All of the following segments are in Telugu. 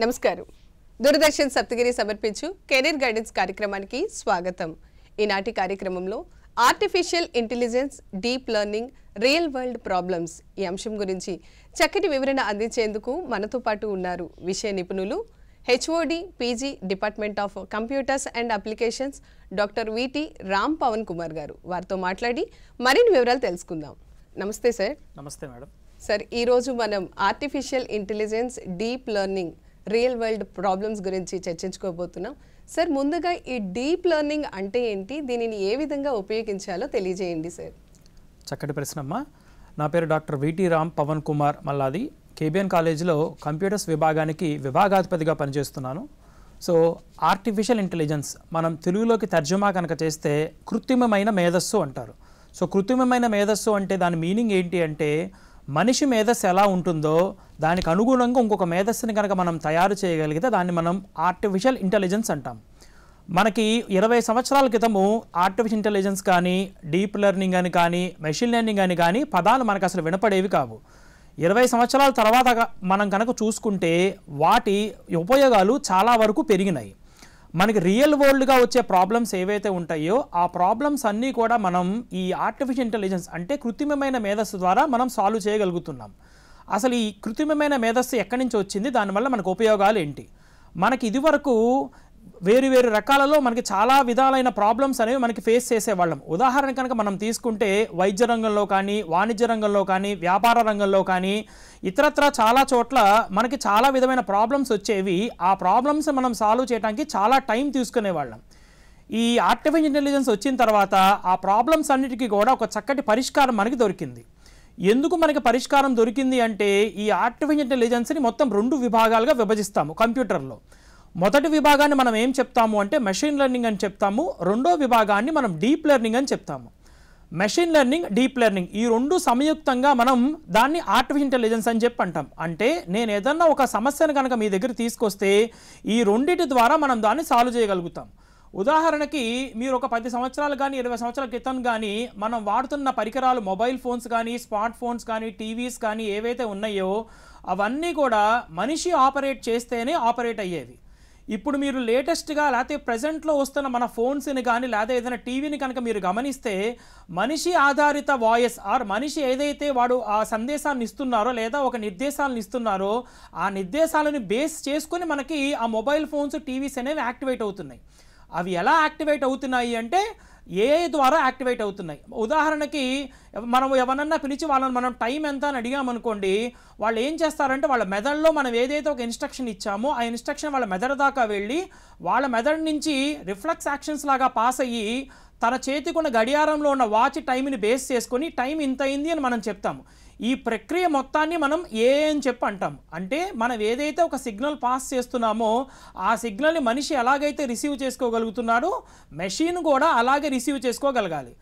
నమస్కారం. దూరదర్శన్ సప్తగిరి సమర్పించు కెరీర్ గైడెన్స్ కార్యక్రమానికి స్వాగతం. ఈనాటి కార్యక్రమంలో artificial intelligence, deep learning, real world problems ఈ అంశం గురించి చక్కటి వివరణ అందించేందుకు మనతో పాటు ఉన్నారు విషయ నిపుణులు HOD PG department of computers and applications doctor VT Ram Pavan Kumar garu. వారితో మాట్లాడి మరిన్ని వివరాలు తెలుసుకుందాం. నమస్తే సార్. నమస్తే మేడం. సార్, ఈరోజు మనం artificial intelligence, deep learning, real world problems గురించి చర్చించుకోబోతున్నాం. సార్, ముందుగా ఈ డీప్ లెర్నింగ్ అంటే ఏంటి, దీనిని ఏ విధంగా ఉపయోగించాలో తెలియజేయండి సార్. చక్కటి ప్రశ్నమ్మా. నా పేరు doctor VT Ram Pavan Kumar Malladi. KBN కాలేజీలో కంప్యూటర్స్ విభాగానికి విభాగాధిపతిగా పనిచేస్తున్నాను. సో ఆర్టిఫిషియల్ ఇంటెలిజెన్స్ మనం తెలుగులోకి తర్జుమా కనుక చేస్తే కృత్రిమమైన మేధస్సు అంటారు. సో కృత్రిమమైన మేధస్సు అంటే దాని మీనింగ్ ఏంటి అంటే మనిషి మేధస్సు ఎలా ఉంటుందో దానికి అనుగుణంగా ఇంకొక మేధస్సుని కనుక మనం తయారు చేయగలిగితే దాన్ని మనం ఆర్టిఫిషియల్ ఇంటెలిజెన్స్ అంటాం. మనకి 20 సంవత్సరాల క్రితము ఆర్టిఫిషియల్ ఇంటెలిజెన్స్ కానీ, డీప్ లెర్నింగ్ అని కానీ, మెషిన్ లెర్నింగ్ అని కానీ పదాలు మనకు అసలు వినపడేవి కావు. 20 సంవత్సరాల తర్వాత మనం కనుక చూసుకుంటే వాటి ఉపయోగాలు చాలా వరకు పెరిగినాయి. మనకి రియల్ వరల్డ్గా వచ్చే ప్రాబ్లమ్స్ ఏవైతే ఉంటాయో ఆ ప్రాబ్లమ్స్ అన్నీ కూడా మనం ఈ ఆర్టిఫిషియల్ ఇంటెలిజెన్స్ అంటే కృత్రిమమైన మేధస్సు ద్వారా మనం సాల్వ్ చేయగలుగుతున్నాం. అసలు ఈ కృత్రిమమైన మేధస్సు ఎక్కడి నుంచి వచ్చింది, దానివల్ల మనకు ఉపయోగాలు ఏంటి? మనకి ఇదివరకు వేరు రకాలలో మనకి చాలా విధాలైన ప్రాబ్లమ్స్ అనేవి మనకి ఫేస్ చేసేవాళ్ళం. ఉదాహరణ కనుక మనం తీసుకుంటే వైద్య రంగంలో కానీ, వాణిజ్య రంగంలో కానీ, వ్యాపార రంగంలో కానీ, ఇతరత్ర చాలా చోట్ల మనకి చాలా విధమైన ప్రాబ్లమ్స్ వచ్చేవి. ఆ ప్రాబ్లమ్స్ మనం సాల్వ్ చేయడానికి చాలా టైం తీసుకునేవాళ్ళం. ఈ ఆర్టిఫిషియల్ ఇంటెలిజెన్స్ వచ్చిన తర్వాత ఆ ప్రాబ్లమ్స్ అన్నిటికీ కూడా ఒక చక్కటి పరిష్కారం మనకి దొరికింది. ఎందుకు మనకి పరిష్కారం దొరికింది అంటే ఈ ఆర్టిఫిషియల్ ఇంటెలిజెన్స్ని మొత్తం 2 విభాగాలుగా విభజిస్తాము కంప్యూటర్లో. మొదటి విభాగాన్ని మనం ఏం చెప్తాము అంటే మెషిన్ లెర్నింగ్ అని చెప్తాము. రెండో విభాగాన్ని మనం డీప్ లెర్నింగ్ అని చెప్తాము. మెషిన్ లెర్నింగ్, డీప్ లెర్నింగ్ ఈ 2 సంయుక్తంగా మనం దాన్ని ఆర్టిఫిషియల్ ఇంటెలిజెన్స్ అని చెప్పి అంటాం. అంటే నేను ఏదన్నా ఒక సమస్యను కనుక మీ దగ్గర తీసుకొస్తే ఈ రెండిటి ద్వారా మనం దాన్ని సాల్వ్ చేయగలుగుతాం. ఉదాహరణకి మీరు ఒక 10 సంవత్సరాలు కానీ 20 సంవత్సరాల క్రితం కానీ మనం వాడుతున్న పరికరాలు, మొబైల్ ఫోన్స్ కానీ, స్మార్ట్ ఫోన్స్ కానీ, టీవీస్ కానీ ఏవైతే ఉన్నాయో అవన్నీ కూడా మనిషి ఆపరేట్ చేస్తేనే ఆపరేట్ అయ్యేవి. ఇప్పుడు మీరు లేటెస్ట్గా లేకపోతే ప్రజెంట్లో వస్తున్న మన ఫోన్స్ని కానీ లేదా ఏదైనా టీవీని కనుక మీరు గమనిస్తే మనిషి ఆధారిత వాయిస్ ఆర్ మనిషి ఏదైతే వాడు ఆ సందేశాన్ని ఇస్తున్నారో లేదా ఒక నిర్దేశాలను ఇస్తున్నారో ఆ నిర్దేశాలను బేస్ చేసుకొని మనకి ఆ మొబైల్ ఫోన్స్, టీవీస్ అనేవి యాక్టివేట్ అవుతున్నాయి. అవి ఎలా యాక్టివేట్ అవుతున్నాయి అంటే ఏఐ ద్వారా యాక్టివేట్ అవుతున్నాయి. ఉదాహరణకి మనం ఎవరన్నా పిలిచి వాళ్ళని మనం టైం ఎంత అని అడిగామనుకోండి, వాళ్ళు ఏం చేస్తారంటే వాళ్ళ మెదడులో మనం ఏదైతే ఒక ఇన్స్ట్రక్షన్ ఇచ్చామో ఆ ఇన్స్ట్రక్షన్ వాళ్ళ మెదడు దాకా వెళ్ళి వాళ్ళ మెదడు నుంచి రిఫ్లెక్స్ యాక్షన్స్ లాగా పాస్ అయ్యి తన చేతికున్న గడియారంలో ఉన్న వాచ్ టైంని బేస్ చేసుకొని టైం ఇంత అయింది అని మనం చెప్తాము. ఈ ప్రక్రియ మొత్తాన్ని మనం ఏఐ అని చెప్పి అంటాం. అంటే మనం ఏదైతే ఒక సిగ్నల్ పాస్ చేస్తున్నామో ఆ సిగ్నల్ని మనిషి ఎలాగైతే రిసీవ్ చేసుకోగలుగుతున్నాడో మెషిన్ కూడా అలాగే రిసీవ్ చేసుకోగలగాలి.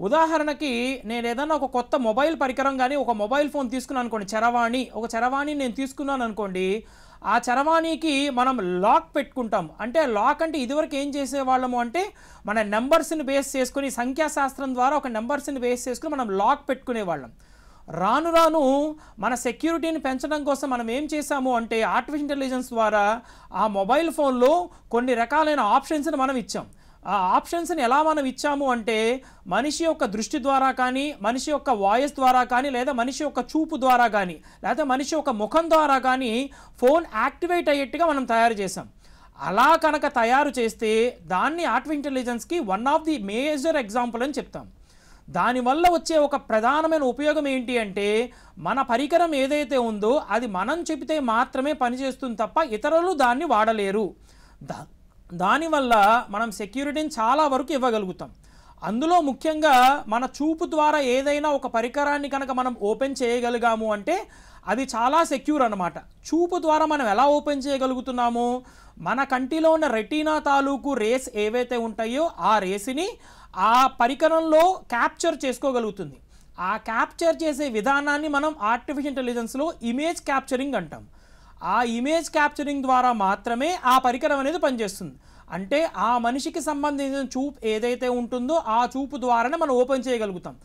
ఉదాహరణకి నేను ఏదన్నా ఒక కొత్త మొబైల్ పరికరం కానీ ఒక మొబైల్ ఫోన్ తీసుకున్నాను అనుకోండి, ఒక చరవాణి నేను తీసుకున్నాను అనుకోండి, ఆ చరవాణికి మనం లాక్ పెట్టుకుంటాం. అంటే లాక్ అంటే ఇదివరకు ఏం చేసేవాళ్ళము అంటే మన నెంబర్స్ని బేస్ చేసుకుని సంఖ్యాశాస్త్రం ద్వారా ఒక నెంబర్స్ని బేస్ చేసుకుని మనం లాక్ పెట్టుకునేవాళ్ళం. రాను రాను మన సెక్యూరిటీని పెంచడం కోసం మనం ఏం చేసాము అంటే ఆర్టిఫిషియల్ ఇంటెలిజెన్స్ ద్వారా ఆ మొబైల్ ఫోన్లో కొన్ని రకాలైన ఆప్షన్స్ని మనం ఇచ్చాం. ఆ ఆప్షన్స్ని ఎలా మనం ఇచ్చాము అంటే మనిషి యొక్క దృష్టి ద్వారా కానీ, మనిషి యొక్క వాయిస్ ద్వారా కానీ, లేదా మనిషి యొక్క చూపు ద్వారా కానీ, లేదా మనిషి యొక్క ముఖం ద్వారా కానీ ఫోన్ యాక్టివేట్ అయ్యేట్టుగా మనం తయారు చేసాం. అలా కనుక తయారు చేస్తే దాన్ని ఆర్టిఫిషియల్ ఇంటెలిజెన్స్కి one of the major example అని చెప్తాం. దానివల్ల వచ్చే ఒక ప్రధానమైన ఉపయోగం ఏంటి అంటే మన పరికరం ఏదైతే ఉందో అది మనం చెబితే మాత్రమే పనిచేస్తుంది తప్ప ఇతరులు దాన్ని వాడలేరు. దానివల్ల మనం సెక్యూరిటీని చాలా వరకు ఇవ్వగలుగుతాం. అందులో ముఖ్యంగా మన చూపు ద్వారా ఏదైనా ఒక పరికరాన్ని కనుక మనం ఓపెన్ చేయగలిగాము అంటే అది చాలా సెక్యూర్ అన్నమాట. చూపు ద్వారా మనం ఎలా ఓపెన్ చేయగలుగుతున్నాము, మన కంటిలో ఉన్న రెటీనా తాలూకు రేస్ ఏవైతే ఉంటాయో ఆ రేస్ని ఆ పరికరంలో క్యాప్చర్ చేసుకోగలుగుతుంది. ఆ క్యాప్చర్ చేసే విధానాన్ని మనం ఆర్టిఫిషియల్ ఇంటెలిజెన్స్లో ఇమేజ్ క్యాప్చరింగ్ అంటాం. ఆ ఇమేజ్ క్యాప్చరింగ్ ద్వారా మాత్రమే ఆ పరికరం అనేది పనిచేస్తుంది. అంటే ఆ మనిషికి సంబంధించిన చూపు ఏదైతే ఉంటుందో ఆ చూపు ద్వారానే మనం ఓపెన్ చేయగలుగుతాం.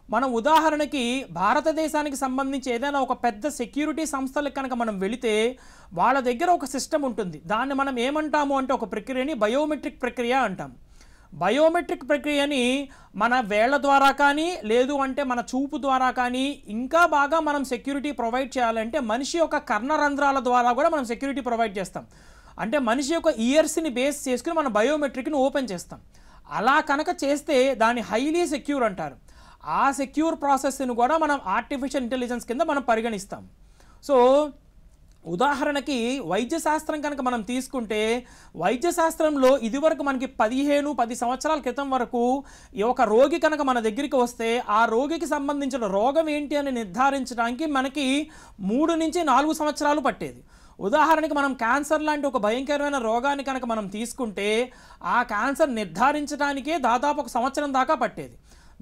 మనం ఉదాహరణకి భారతదేశానికి సంబంధించి ఏదైనా ఒక పెద్ద సెక్యూరిటీ సంస్థలకు కనుక మనం వెళితే వాళ్ళ దగ్గర ఒక సిస్టమ్ ఉంటుంది. దాన్ని మనం ఏమంటాము అంటే ఒక ప్రక్రియని బయోమెట్రిక్ ప్రక్రియ అంటాం. బయోమెట్రిక్ ప్రక్రియని మన వేళ్ల ద్వారా కానీ లేదు అంటే మన చూపు ద్వారా కానీ ఇంకా బాగా మనం సెక్యూరిటీ ప్రొవైడ్ చేయాలంటే మనిషి యొక్క కర్ణరంధ్రాల ద్వారా కూడా మనం సెక్యూరిటీ ప్రొవైడ్ చేస్తాం. అంటే మనిషి యొక్క ఇయర్స్ని బేస్ చేసుకుని మన బయోమెట్రిక్ని ఓపెన్ చేస్తాం. అలా కనుక చేస్తే దాన్ని హైలీ సెక్యూర్ అంటారు. ఆ సెక్యూర్ ప్రాసెస్ని కూడా మనం ఆర్టిఫిషియల్ ఇంటెలిజెన్స్ కింద మనం పరిగణిస్తాం. సో ఉదాహరణకి వైద్య శాస్త్రం కనుక మనం తీసుకుంటే వైద్య శాస్త్రంలో ఇదివరకు మనకి 10 సంవత్సరాల క్రితం వరకు ఒక రోగి కనుక మన దగ్గరికి వస్తే ఆ రోగికి సంబంధించిన రోగం ఏంటి అని నిర్ధారించడానికి మనకి 3 నుంచి 4 సంవత్సరాలు పట్టేది. ఉదాహరణకి మనం క్యాన్సర్ లాంటి ఒక భయంకరమైన రోగాన్ని కనుక మనం తీసుకుంటే ఆ క్యాన్సర్ నిర్ధారించడానికే దాదాపు 1 సంవత్సరం దాకా పట్టేది.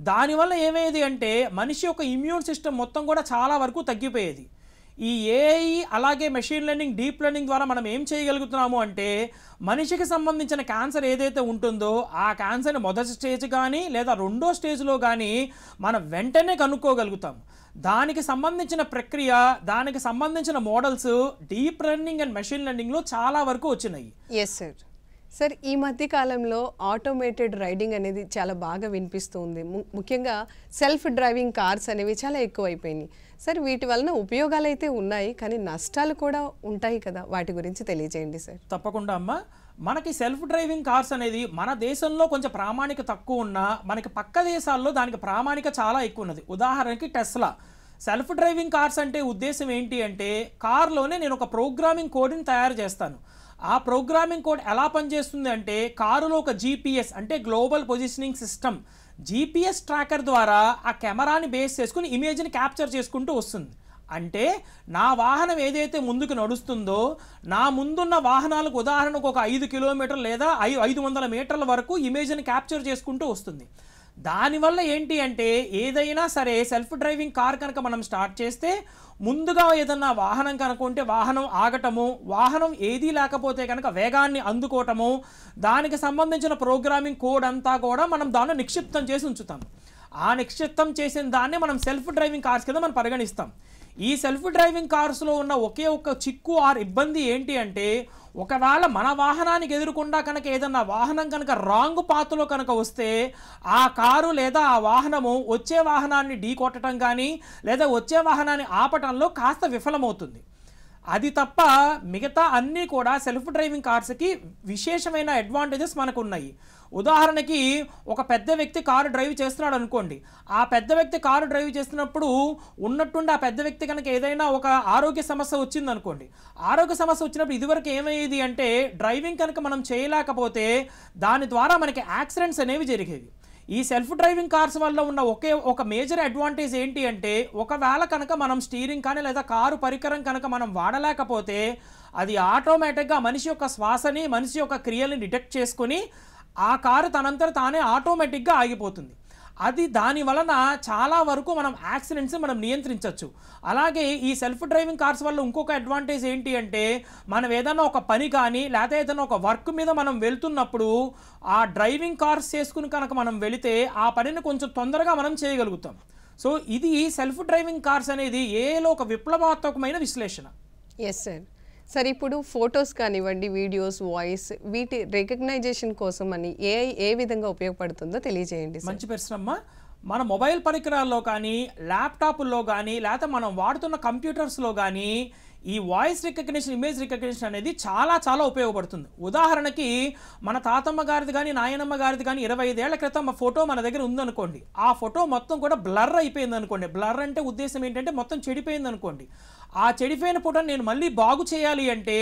దానివల్ల ఏమయ్యేది అంటే మనిషి యొక్క ఇమ్యూన్ సిస్టమ్ మొత్తం కూడా చాలా వరకు తగ్గిపోయేది. ఈ ఏఐ అలాగే మెషిన్ లెర్నింగ్, డీప్ లెర్నింగ్ ద్వారా మనం ఏం చేయగలుగుతున్నాము అంటే మనిషికి సంబంధించిన క్యాన్సర్ ఏదైతే ఉంటుందో ఆ క్యాన్సర్ని మొదటి స్టేజ్ కానీ లేదా రెండో స్టేజ్లో కానీ మనం వెంటనే కనుక్కోగలుగుతాం. దానికి సంబంధించిన ప్రక్రియ, దానికి సంబంధించిన models deep learning and machine లెర్నింగ్లో చాలా వరకు వచ్చినాయి. Yes sir. సార్, ఈ మధ్య కాలంలో ఆటోమేటెడ్ రైడింగ్ అనేది చాలా బాగా వినిపిస్తుంది. ముఖ్యంగా సెల్ఫ్ డ్రైవింగ్ కార్స్ అనేవి చాలా ఎక్కువైపోయినాయి. సార్, వీటి వలన ఉపయోగాలు అయితే ఉన్నాయి, కానీ నష్టాలు కూడా ఉంటాయి కదా, వాటి గురించి తెలియజేయండి సార్. తప్పకుండా అమ్మా. మనకి సెల్ఫ్ డ్రైవింగ్ కార్స్ అనేది మన దేశంలో కొంచెం ప్రామాణిక తక్కువ ఉన్నా మనకి పక్క దేశాల్లో దానికి ప్రామాణిక చాలా ఎక్కువ ఉన్నది. ఉదాహరణకి టెస్లా. సెల్ఫ్ డ్రైవింగ్ కార్స్ అంటే ఉద్దేశం ఏంటి అంటే కార్లోనే నేను ఒక ప్రోగ్రామింగ్ కోడ్ని తయారు చేస్తాను. ఆ ప్రోగ్రామింగ్ కోడ్ ఎలా పనిచేస్తుంది అంటే కారులో ఒక జీపీఎస్ అంటే global positioning system GPS tracker ద్వారా ఆ కెమెరాని బేస్ చేసుకుని ఇమేజ్ని క్యాప్చర్ చేసుకుంటూ వస్తుంది. అంటే నా వాహనం ఏదైతే ముందుకు నడుస్తుందో నా ముందున్న వాహనాలకు ఉదాహరణకు ఒక 5 కిలోమీటర్లు లేదా 500 మీటర్ల వరకు ఇమేజ్ని క్యాప్చర్ చేసుకుంటూ వస్తుంది. దానివల్ల ఏంటి అంటే ఏదైనా సరే సెల్ఫ్ డ్రైవింగ్ కార్ కనుక మనం స్టార్ట్ చేస్తే ముందుగా ఏదన్నా వాహనం కనుక ఉంటే వాహనం ఆగటము, వాహనం ఏదీ లేకపోతే కనుక వేగాన్ని అందుకోవటము, దానికి సంబంధించిన ప్రోగ్రామింగ్ కోడ్ అంతా కూడా మనం దాన్ని నిక్షిప్తం చేసి ఉంచుతాం. ఆ నిక్షిప్తం చేసిన దాన్ని మనం సెల్ఫ్ డ్రైవింగ్ కార్స్ కింద మనం పరిగణిస్తాం. ఈ సెల్ఫ్ డ్రైవింగ్ కార్స్లో ఉన్న ఒకే ఒక్క చిక్కు ఆర్ ఇబ్బంది ఏంటి అంటే ఒకవేళ మన వాహనానికి ఎదురుకుండా కనుక ఏదన్నా వాహనం కనుక రాంగ్ పాత్లో కనుక వస్తే ఆ కారు లేదా ఆ వాహనము వచ్చే వాహనాన్ని ఢీ కొట్టడం కానీ లేదా వచ్చే వాహనాన్ని ఆపటంలో కాస్త విఫలమవుతుంది. అది తప్ప మిగతా అన్నీ కూడా సెల్ఫ్ డ్రైవింగ్ కార్స్కి విశేషమైన అడ్వాంటేజెస్ మనకు ఉన్నాయి. ఉదాహరణకి ఒక పెద్ద వ్యక్తి కారు డ్రైవ్ చేస్తున్నాడు అనుకోండి. ఆ పెద్ద వ్యక్తి కారు డ్రైవ్ చేస్తున్నప్పుడు ఉన్నట్టుండి ఆ పెద్ద వ్యక్తి కనుక ఏదైనా ఒక ఆరోగ్య సమస్య వచ్చింది అనుకోండి. ఆరోగ్య సమస్య వచ్చినప్పుడు ఇదివరకు ఏమయ్యేది అంటే డ్రైవింగ్ కనుక మనం చేయలేకపోతే దాని ద్వారా మనకి యాక్సిడెంట్స్ అనేవి జరిగేవి. ఈ సెల్ఫ్ డ్రైవింగ్ కార్స్ వల్ల ఉన్న ఒక మేజర్ అడ్వాంటేజ్ ఏంటి అంటే ఒకవేళ కనుక మనం స్టీరింగ్ కానీ లేదా కారు పరికరం కనుక మనం వాడలేకపోతే అది ఆటోమేటిక్గా మనిషి యొక్క శ్వాసని, మనిషి యొక్క క్రియల్ని డిటెక్ట్ చేసుకుని ఆ కారు తనంతట తానే ఆటోమేటిక్గా ఆగిపోతుంది. అది దాని వలన చాలా వరకు మనం యాక్సిడెంట్స్ మనం నియంత్రించవచ్చు. అలాగే ఈ సెల్ఫ్ డ్రైవింగ్ కార్స్ వల్ల ఇంకొక అడ్వాంటేజ్ ఏంటి అంటే మనం ఏదైనా ఒక పని కానీ లేదా ఏదైనా ఒక వర్క్ మీద మనం వెళ్తున్నప్పుడు ఆ డ్రైవింగ్ కార్స్ చేసుకుని కనుక మనం వెళితే ఆ పనిని కొంచెం తొందరగా మనం చేయగలుగుతాం. సో ఇది సెల్ఫ్ డ్రైవింగ్ కార్స్ అనేది ఏలో ఒక విప్లవాత్మకమైన విశ్లేషణ. Yes sir. సార్, ఇప్పుడు ఫొటోస్ కానివ్వండి, వీడియోస్, వాయిస్, వీటి రికగ్నైజేషన్ కోసం అని ఏఐ ఏ విధంగా ఉపయోగపడుతుందో తెలియజేయండి. మంచి ప్రశ్న. మన మొబైల్ పరికరాల్లో కానీ ల్యాప్టాప్లో కానీ లేకపోతే మనం వాడుతున్న కంప్యూటర్స్లో కానీ ఈ వాయిస్ రికగ్నిషన్, ఇమేజ్ రికగ్నిషన్ అనేది చాలా చాలా ఉపయోగపడుతుంది. ఉదాహరణకి మన తాతమ్మ గారిది కానీ నాయనమ్మ గారిది కానీ 25 ఏళ్ల క్రితం ఫోటో మన దగ్గర ఉందనుకోండి. ఆ ఫోటో మొత్తం కూడా బ్లర్ అయిపోయింది అనుకోండి. బ్లర్ అంటే ఉద్దేశం ఏంటంటే మొత్తం చెడిపోయింది అనుకోండి. ఆ చెడిపోయిన ఫోటోని నేను మళ్ళీ బాగు చేయాలి అంటే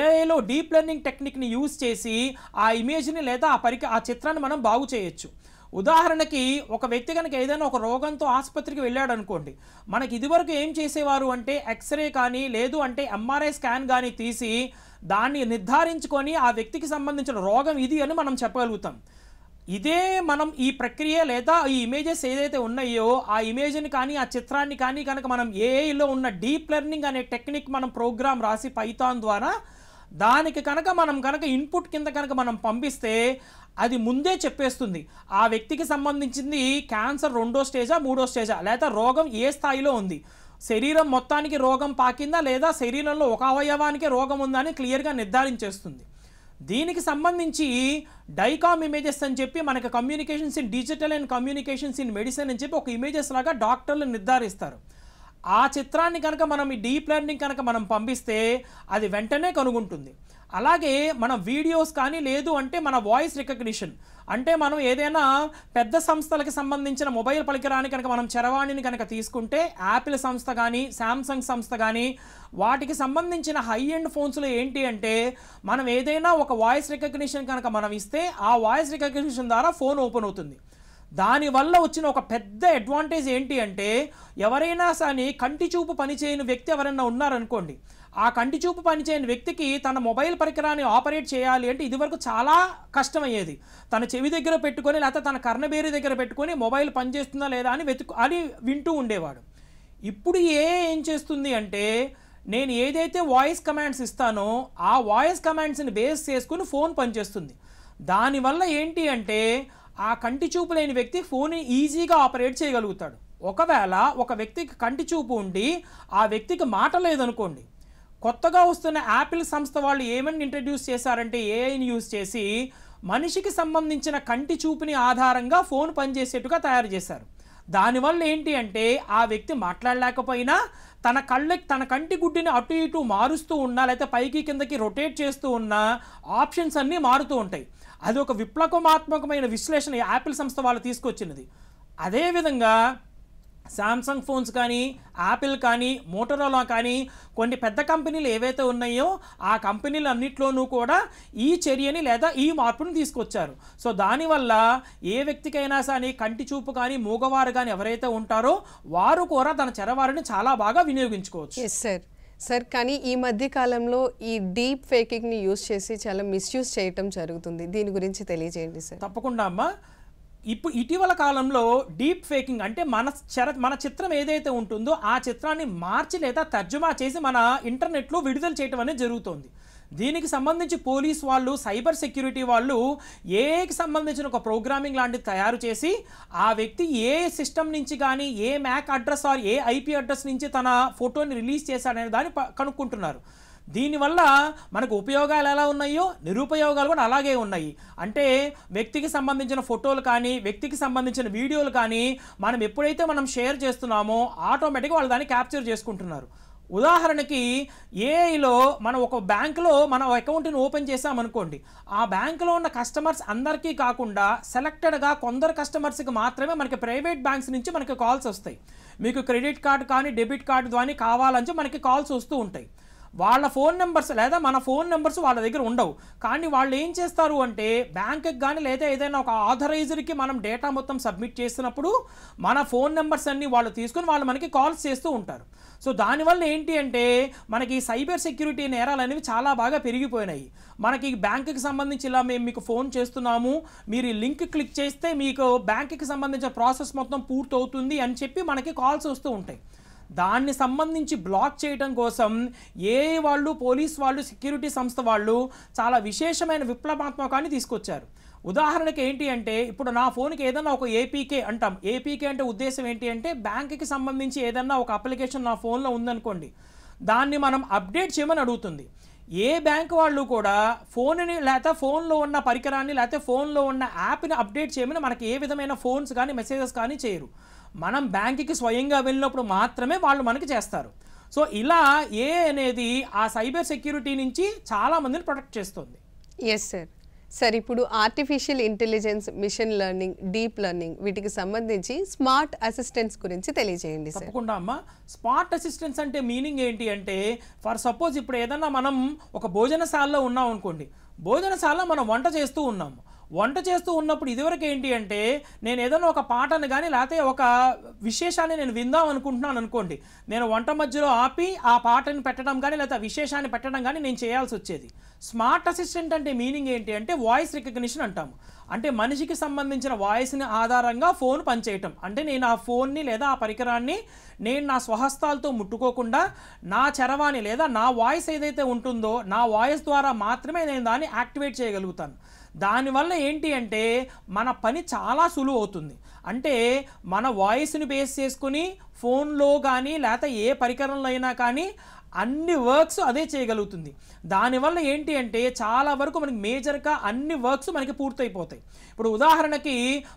ఏఐలో డీప్ లెర్నింగ్ టెక్నిక్ని యూజ్ చేసి ఆ ఇమేజ్ని లేదా ఆ చిత్రాన్ని మనం బాగు చేయొచ్చు. ఉదాహరణకి ఒక వ్యక్తి కనుక ఏదైనా ఒక రోగంతో ఆసుపత్రికి వెళ్ళాడు అనుకోండి. మనకి ఇదివరకు ఏం చేసేవారు అంటే ఎక్స్రే కానీ లేదు అంటే ఎంఆర్ఐ స్కాన్ కానీ తీసి దాన్ని నిర్ధారించుకొని ఆ వ్యక్తికి సంబంధించిన రోగం ఇది అని మనం చెప్పగలుగుతాం. ఇదే మనం ఈ ప్రక్రియ లేదా ఈ ఇమేజెస్ ఏదైతే ఉన్నాయో ఆ ఇమేజ్ని కానీ ఆ చిత్రాన్ని కానీ కనుక మనం ఏఐలో ఉన్న డీప్ లెర్నింగ్ అనే టెక్నిక్ మనం ప్రోగ్రామ్ రాసి పైథాన్ ద్వారా దానికి కనుక మనం ఇన్పుట్ కింద కనుక మనం పంపిస్తే అది ముందే చెప్పేస్తుంది ఆ వ్యక్తికి సంబంధించింది క్యాన్సర్ 2వ స్టేజా 3వ స్టేజా, లేదా రోగం ఏ స్థాయిలో ఉంది, శరీరం మొత్తానికి రోగం పాకిందా లేదా శరీరంలో ఒక అవయవానికి రోగం ఉందా అని క్లియర్గా నిర్ధారించేస్తుంది. దీనికి సంబంధించి డైకామ్ ఇమేజెస్ అని చెప్పి మనకి communications in digital and communications in medicine అని చెప్పి ఒక ఇమేజెస్ లాగా డాక్టర్లు నిర్ధారిస్తారు. ఆ చిత్రాన్ని కనుక మనం ఈ డీప్ లెర్నింగ్ కనుక మనం పంపిస్తే అది వెంటనే కనుగొంటుంది. అలాగే మన వీడియోస్ కానీ లేదు అంటే మన వాయిస్ రికగ్నిషన్ అంటే మనం ఏదైనా పెద్ద సంస్థలకు సంబంధించిన మొబైల్ పరికరాన్ని కనుక మనం చరవాణిని కనుక తీసుకుంటే యాపిల్ సంస్థ కానీ శాంసంగ్ సంస్థ కానీ వాటికి సంబంధించిన హై ఎండ్ ఫోన్స్లో ఏంటి అంటే మనం ఏదైనా ఒక వాయిస్ రికగ్నిషన్ కనుక మనం ఇస్తే ఆ వాయిస్ రికగ్నిషన్ ద్వారా ఫోన్ ఓపెన్ అవుతుంది. దానివల్ల వచ్చిన ఒక పెద్ద అడ్వాంటేజ్ ఏంటి అంటే ఎవరైనా సరే కంటి చూపు పనిచేయని వ్యక్తి ఎవరైనా ఉన్నారనుకోండి, ఆ కంటి చూపు పనిచేయని వ్యక్తికి తన మొబైల్ పరికరాన్ని ఆపరేట్ చేయాలి అంటే ఇదివరకు చాలా కష్టమయ్యేది. తన చెవి దగ్గర పెట్టుకొని లేకపోతే తన కర్ణబేరి దగ్గర పెట్టుకొని మొబైల్ పనిచేస్తుందా లేదా అని వింటూ ఉండేవాడు. ఇప్పుడు ఏం చేస్తుంది అంటే నేను ఏదైతే వాయిస్ కమాండ్స్ ఇస్తానో ఆ వాయిస్ కమాండ్స్ని బేస్ చేసుకుని ఫోన్ పనిచేస్తుంది. దానివల్ల ఏంటి అంటే ఆ కంటి చూపు లేని వ్యక్తి ఫోన్ని ఈజీగా ఆపరేట్ చేయగలుగుతాడు. ఒకవేళ ఒక వ్యక్తికి కంటి చూపు ఉండి ఆ వ్యక్తికి మాట లేదనుకోండి, కొత్తగా వస్తున్న యాపిల్ సంస్థ వాళ్ళు ఏమని ఇంట్రడ్యూస్ చేశారంటే ఏఐని యూజ్ చేసి మనిషికి సంబంధించిన కంటి చూపుని ఆధారంగా ఫోన్ పనిచేసేట్టుగా తయారు చేశారు. దానివల్ల ఏంటి అంటే ఆ వ్యక్తి మాట్లాడలేకపోయినా తన కంటి గుడ్డిని అటు ఇటు మారుస్తూ ఉన్నా లేకపోతే పైకి కిందకి రొటేట్ చేస్తూ ఉన్న ఆప్షన్స్ అన్నీ మారుతూ ఉంటాయి. అది ఒక విప్లవాత్మకమైన విశ్లేషణ యాపిల్ సంస్థ వాళ్ళు తీసుకొచ్చినది. అదేవిధంగా శాంసంగ్ ఫోన్స్ కానీ యాపిల్ కానీ మోటరోలా కానీ కొన్ని పెద్ద కంపెనీలు ఏవైతే ఉన్నాయో ఆ కంపెనీలు అన్నిట్లోనూ కూడా ఈ చర్యని లేదా ఈ మార్పుని తీసుకొచ్చారు. సో దానివల్ల ఏ వ్యక్తికైనా సరే కంటి చూపు కానీ మూగవారు కానీ ఎవరైతే ఉంటారో వారు కూడా తన చరవారిని చాలా బాగా వినియోగించుకోవచ్చు. ఎస్ సార్ కానీ ఈ మధ్య కాలంలో ఈ డీప్ ఫేకింగ్ని యూజ్ చేసి చాలా మిస్యూజ్ చేయటం జరుగుతుంది. దీని గురించి తెలియజేయండి సార్. తప్పకుండా అమ్మా. ఇటీవల కాలంలో డీప్ ఫేకింగ్ అంటే మన చిత్రం ఏదైతే ఉంటుందో ఆ చిత్రాన్ని మార్చి లేదా తర్జుమా చేసి మన ఇంటర్నెట్లో విడుదల చేయటం అనేది జరుగుతుంది. దీనికి సంబంధించి పోలీస్ వాళ్ళు సైబర్ సెక్యూరిటీ వాళ్ళు ఏకి సంబంధించిన ఒక ప్రోగ్రామింగ్ లాంటిది తయారు చేసి ఆ వ్యక్తి ఏ సిస్టమ్ నుంచి కానీ ఏ మ్యాక్ అడ్రస్ ఆర్ ఏ ఐపీ అడ్రస్ నుంచి తన ఫోటోని రిలీజ్ చేశాడనే దాన్ని కనుక్కుంటున్నారు. దీనివల్ల మనకు ఉపయోగాలు ఎలా ఉన్నాయో నిరుపయోగాలు కూడా అలాగే ఉన్నాయి. అంటే వ్యక్తికి సంబంధించిన ఫోటోలు కానీ వ్యక్తికి సంబంధించిన వీడియోలు కానీ మనం ఎప్పుడైతే మనం షేర్ చేస్తున్నామో ఆటోమేటిక్గా వాళ్ళు దాన్ని క్యాప్చర్ చేసుకుంటున్నారు. ఉదాహరణకి ఏఐలో మనం ఒక బ్యాంకులో మనం అకౌంట్ని ఓపెన్ చేసామనుకోండి, ఆ బ్యాంకులో ఉన్న కస్టమర్స్ అందరికీ కాకుండా సెలెక్టెడ్గా కొందరు కస్టమర్స్కి మాత్రమే మనకి ప్రైవేట్ బ్యాంక్స్ నుంచి మనకి కాల్స్ వస్తాయి. మీకు క్రెడిట్ కార్డు కానీ డెబిట్ కార్డు కానీ కావాలని మనకి కాల్స్ వస్తూ ఉంటాయి. వాళ్ళ ఫోన్ నెంబర్స్ లేదా మన ఫోన్ నెంబర్స్ వాళ్ళ దగ్గర ఉండవు. కానీ వాళ్ళు ఏం చేస్తారు అంటే బ్యాంక్కి కానీ లేదా ఏదైనా ఒక ఆథరైజర్కి మనం డేటా మొత్తం సబ్మిట్ చేసినప్పుడు మన ఫోన్ నెంబర్స్ అన్నీ వాళ్ళు తీసుకొని వాళ్ళు మనకి కాల్స్ చేస్తూ ఉంటారు. సో దానివల్ల ఏంటి అంటే మనకి సైబర్ సెక్యూరిటీ నేరాలు అనేవి చాలా బాగా పెరిగిపోయినాయి. మనకి బ్యాంకుకి సంబంధించి ఇలా మేము మీకు ఫోన్ చేస్తున్నాము, మీరు ఈ లింక్ క్లిక్ చేస్తే మీకు బ్యాంకుకి సంబంధించిన ప్రాసెస్ మొత్తం పూర్తవుతుంది అని చెప్పి మనకి కాల్స్ వస్తూ ఉంటాయి. దాన్ని సంబంధించి బ్లాక్ చేయడం కోసం ఏఐ వాళ్ళు పోలీస్ వాళ్ళు సెక్యూరిటీ సంస్థ వాళ్ళు చాలా విశేషమైన విప్లవాత్మకాన్ని తీసుకొచ్చారు. ఉదాహరణకి ఏంటి అంటే ఇప్పుడు నా ఫోన్కి ఏదైనా ఒక ఏపీకే అంటాం. ఏపీకే అంటే ఉద్దేశం ఏంటి అంటే బ్యాంకుకి సంబంధించి ఏదైనా ఒక అప్లికేషన్ నా ఫోన్లో ఉందనుకోండి, దాన్ని మనం అప్డేట్ చేయమని అడుగుతుంది. ఏ బ్యాంక్ వాళ్ళు కూడా ఫోన్ని లేకపోతే ఫోన్లో ఉన్న పరికరాన్ని లేకపోతే ఫోన్లో ఉన్న యాప్ని అప్డేట్ చేయమని మనకి ఏ విధమైన ఫోన్స్ కానీ మెసేజెస్ కానీ చేయరు. మనం బ్యాంకుకి స్వయంగా వెళ్ళినప్పుడు మాత్రమే వాళ్ళు మనకి చేస్తారు. సో ఇలా ఏ అనేది ఆ సైబర్ సెక్యూరిటీ నుంచి చాలామందిని ప్రొటెక్ట్ చేస్తుంది. ఎస్ సార్ ఇప్పుడు artificial intelligence, machine learning, deep learning వీటికి సంబంధించి స్మార్ట్ అసిస్టెంట్స్ గురించి తెలియజేయండి సార్. తప్పకుండా అమ్మ. స్మార్ట్ అసిస్టెంట్స్ అంటే మీనింగ్ ఏంటి అంటే ఫర్ సపోజ్ ఇప్పుడు ఏదన్నా మనం ఒక భోజనశాలలో ఉన్నాం అనుకోండి, భోజనశాలలో మనం వంట చేస్తూ ఉన్నాము. వంట చేస్తూ ఉన్నప్పుడు ఇదివరకు ఏంటి అంటే నేను ఏదైనా ఒక పాటను కానీ లేకపోతే ఒక విశేషాన్ని నేను విందాం అనుకుంటున్నాను అనుకోండి, నేను వంట మధ్యలో ఆపి ఆ పాటను పెట్టడం కానీ లేకపోతే విశేషాన్ని పెట్టడం కానీ నేను చేయాల్సి వచ్చేది. స్మార్ట్ అసిస్టెంట్ అంటే మీనింగ్ ఏంటి అంటే వాయిస్ రికగ్నిషన్ అంటాము. అంటే మనిషికి సంబంధించిన వాయిస్ని ఆధారంగా ఫోన్ పనిచేయటం. అంటే నేను ఆ ఫోన్ని లేదా ఆ పరికరాన్ని నేను నా స్వహస్తాలతో ముట్టుకోకుండా నా చరవాణి లేదా నా వాయిస్ ఏదైతే ఉంటుందో నా వాయిస్ ద్వారా మాత్రమే నేను దాన్ని యాక్టివేట్ చేయగలుగుతాను. దానివల్ల ఏంటి అంటే మన పని చాలా సులువు అవుతుంది. అంటే మన వాయిస్ని బేస్ చేసుకుని ఫోన్లో కానీ లేకపోతే ఏ పరికరంలో అయినా కానీ అన్ని వర్క్స్ అదే చేయగలుగుతుంది. దానివల్ల ఏంటి అంటే చాలా వరకు మనకి మేజర్గా అన్ని వర్క్స్ మనకి పూర్తయిపోతాయి. ఇప్పుడు ఉదాహరణకి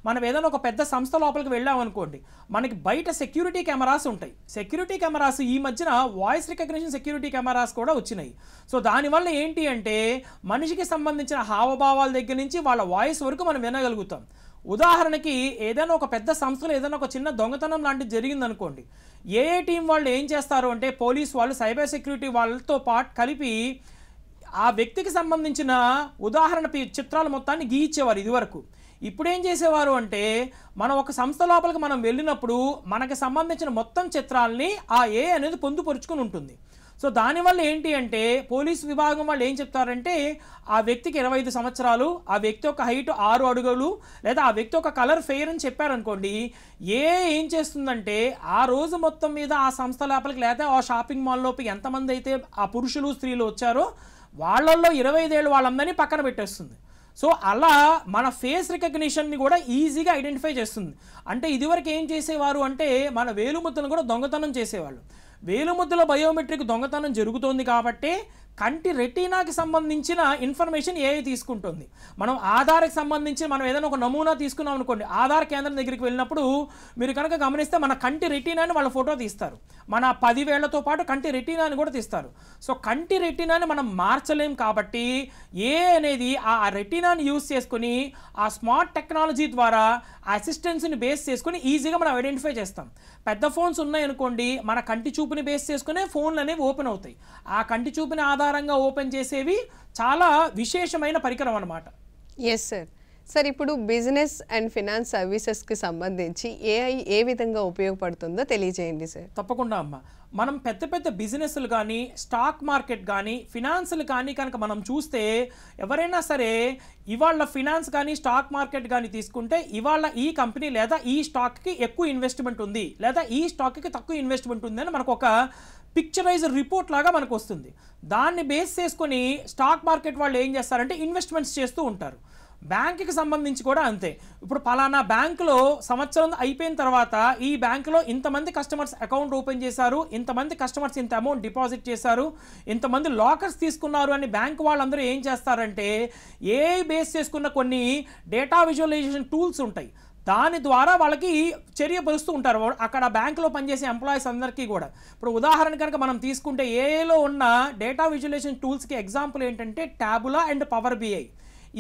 మనం ఏదైనా ఒక పెద్ద సంస్థ లోపలికి వెళ్ళామనుకోండి, మనకి బయట సెక్యూరిటీ కెమెరాస్ ఉంటాయి. సెక్యూరిటీ కెమెరాస్ ఈ మధ్యన వాయిస్ రికగ్నిషన్ సెక్యూరిటీ కెమెరాస్ కూడా వచ్చినాయి. సో దానివల్ల ఏంటి అంటే మనిషికి సంబంధించిన హావభావాల దగ్గర నుంచి వాళ్ళ వాయిస్ వరకు మనం వినగలుగుతాం. ఉదాహరణకి ఏదైనా ఒక పెద్ద సంస్థలో ఏదైనా ఒక చిన్న దొంగతనం లాంటిది జరిగిందనుకోండి, ఏ టీం వాళ్ళు ఏం చేస్తారు అంటే పోలీస్ వాళ్ళు సైబర్ సెక్యూరిటీ వాళ్ళతో పాటు కలిపి ఆ వ్యక్తికి సంబంధించిన ఉదాహరణ చిత్రాలు మొత్తాన్ని గీయించేవారు ఇదివరకు. ఇప్పుడు ఏం చేసేవారు అంటే మనం ఒక సంస్థ లోపలికి మనం వెళ్ళినప్పుడు మనకి సంబంధించిన మొత్తం చిత్రాలని ఆ అనేది పొందుపరుచుకుని ఉంటుంది. సో దానివల్ల ఏంటి అంటే పోలీస్ విభాగం వాళ్ళు ఏం చెప్తారంటే ఆ వ్యక్తికి 25 సంవత్సరాలు, ఆ వ్యక్తి యొక్క హైట్ 6 అడుగులు లేదా ఆ వ్యక్తి యొక్క కలర్ ఫెయిర్ అని చెప్పారనుకోండి, ఏం చేస్తుందంటే ఆ రోజు మొత్తం మీద ఆ సంస్థ లోపలికి లేదా ఆ షాపింగ్ మాల్ లోపలికి ఎంతమంది అయితే ఆ పురుషులు స్త్రీలు వచ్చారో వాళ్ళల్లో 25 ఏళ్ళు వాళ్ళందరినీ పక్కన పెట్టేస్తుంది. సో అలా మన ఫేస్ రికగ్నిషన్ని కూడా ఈజీగా ఐడెంటిఫై చేస్తుంది. అంటే ఇదివరకు ఏం చేసేవారు అంటే మన వేలుముద్రను కూడా దొంగతనం చేసేవాళ్ళు. వేలుముద్రల బయోమెట్రిక్ దొంగతనం జరుగుతోంది కాబట్టి కంటి రెటీనాకి సంబంధించిన ఇన్ఫర్మేషన్ ఏఐ తీసుకుంటుంది. మనం ఆధార్కి సంబంధించి మనం ఏదైనా ఒక నమూనా తీసుకున్నాం అనుకోండి, ఆధార్ కేంద్రం దగ్గరికి వెళ్ళినప్పుడు మీరు కనుక గమనిస్తే మన కంటి రెటీనాని వాళ్ళ ఫోటో తీస్తారు, మన 10 వేళ్లతో పాటు కంటి రెటీనాని కూడా తీస్తారు. సో కంటి రెటీనాని మనం మార్చలేం కాబట్టి అనేది ఆ రెటీనాని యూజ్ చేసుకుని ఆ స్మార్ట్ టెక్నాలజీ ద్వారా అసిస్టెన్స్ని బేస్ చేసుకుని ఈజీగా మనం ఐడెంటిఫై చేస్తాం. పెద్ద ఫోన్స్ ఉన్నాయనుకోండి, మన కంటి చూపుని బేస్ చేసుకునే ఫోన్లు అనేవి ఓపెన్ అవుతాయి. ఆ కంటి చూపుని ఆధారంగా ఓపెన్ చేసేవి చాలా విశేషమైన పరికరం అన్నమాట. Yes sir. సార్ ఇప్పుడు బిజినెస్ అండ్ ఫినాన్స్ సర్వీసెస్కి సంబంధించి ఏఐ ఏ విధంగా ఉపయోగపడుతుందో తెలియజేయండి సార్. తప్పకుండా అమ్మ. మనం పెద్ద పెద్ద బిజినెస్లు కానీ స్టాక్ మార్కెట్ కానీ ఫినాన్స్లు కానీ కనుక మనం చూస్తే ఎవరైనా సరే ఇవాళ ఫినాన్స్ కానీ స్టాక్ మార్కెట్ కానీ తీసుకుంటే ఇవాళ ఈ కంపెనీ లేదా ఈ స్టాక్కి ఎక్కువ ఇన్వెస్ట్మెంట్ ఉంది లేదా ఈ స్టాక్కి తక్కువ ఇన్వెస్ట్మెంట్ ఉంది అని మనకు ఒక పిక్చరైజ్డ్ రిపోర్ట్ లాగా మనకు వస్తుంది. దాన్ని బేస్ చేసుకొని స్టాక్ మార్కెట్ వాళ్ళు ఏం చేస్తారంటే ఇన్వెస్ట్మెంట్స్ చేస్తూ ఉంటారు. బ్యాంకుకి సంబంధించి కూడా అంతే. ఇప్పుడు పలానా బ్యాంకులో సంవత్సరం అయిపోయిన తర్వాత ఈ బ్యాంకులో ఇంతమంది కస్టమర్స్ అకౌంట్ ఓపెన్ చేశారు, ఇంతమంది కస్టమర్స్ ఇంత అమౌంట్ డిపాజిట్ చేశారు, ఇంతమంది లాకర్స్ తీసుకున్నారు అని బ్యాంక్ వాళ్ళందరూ ఏం చేస్తారంటే ఏఐ బేస్ చేసుకున్న కొన్ని డేటా విజువలైజేషన్ టూల్స్ ఉంటాయి, దాని ద్వారా వాళ్ళకి చర్యపరుస్తూ ఉంటారు అక్కడ బ్యాంకులో పనిచేసే ఎంప్లాయీస్ అందరికీ కూడా. ఇప్పుడు ఉదాహరణ కనుక మనం తీసుకుంటే ఏఐలో ఉన్న డేటా విజువలైజేషన్ టూల్స్కి ఎగ్జాంపుల్ ఏంటంటే ట్యాబులా అండ్ పవర్ బిఐ.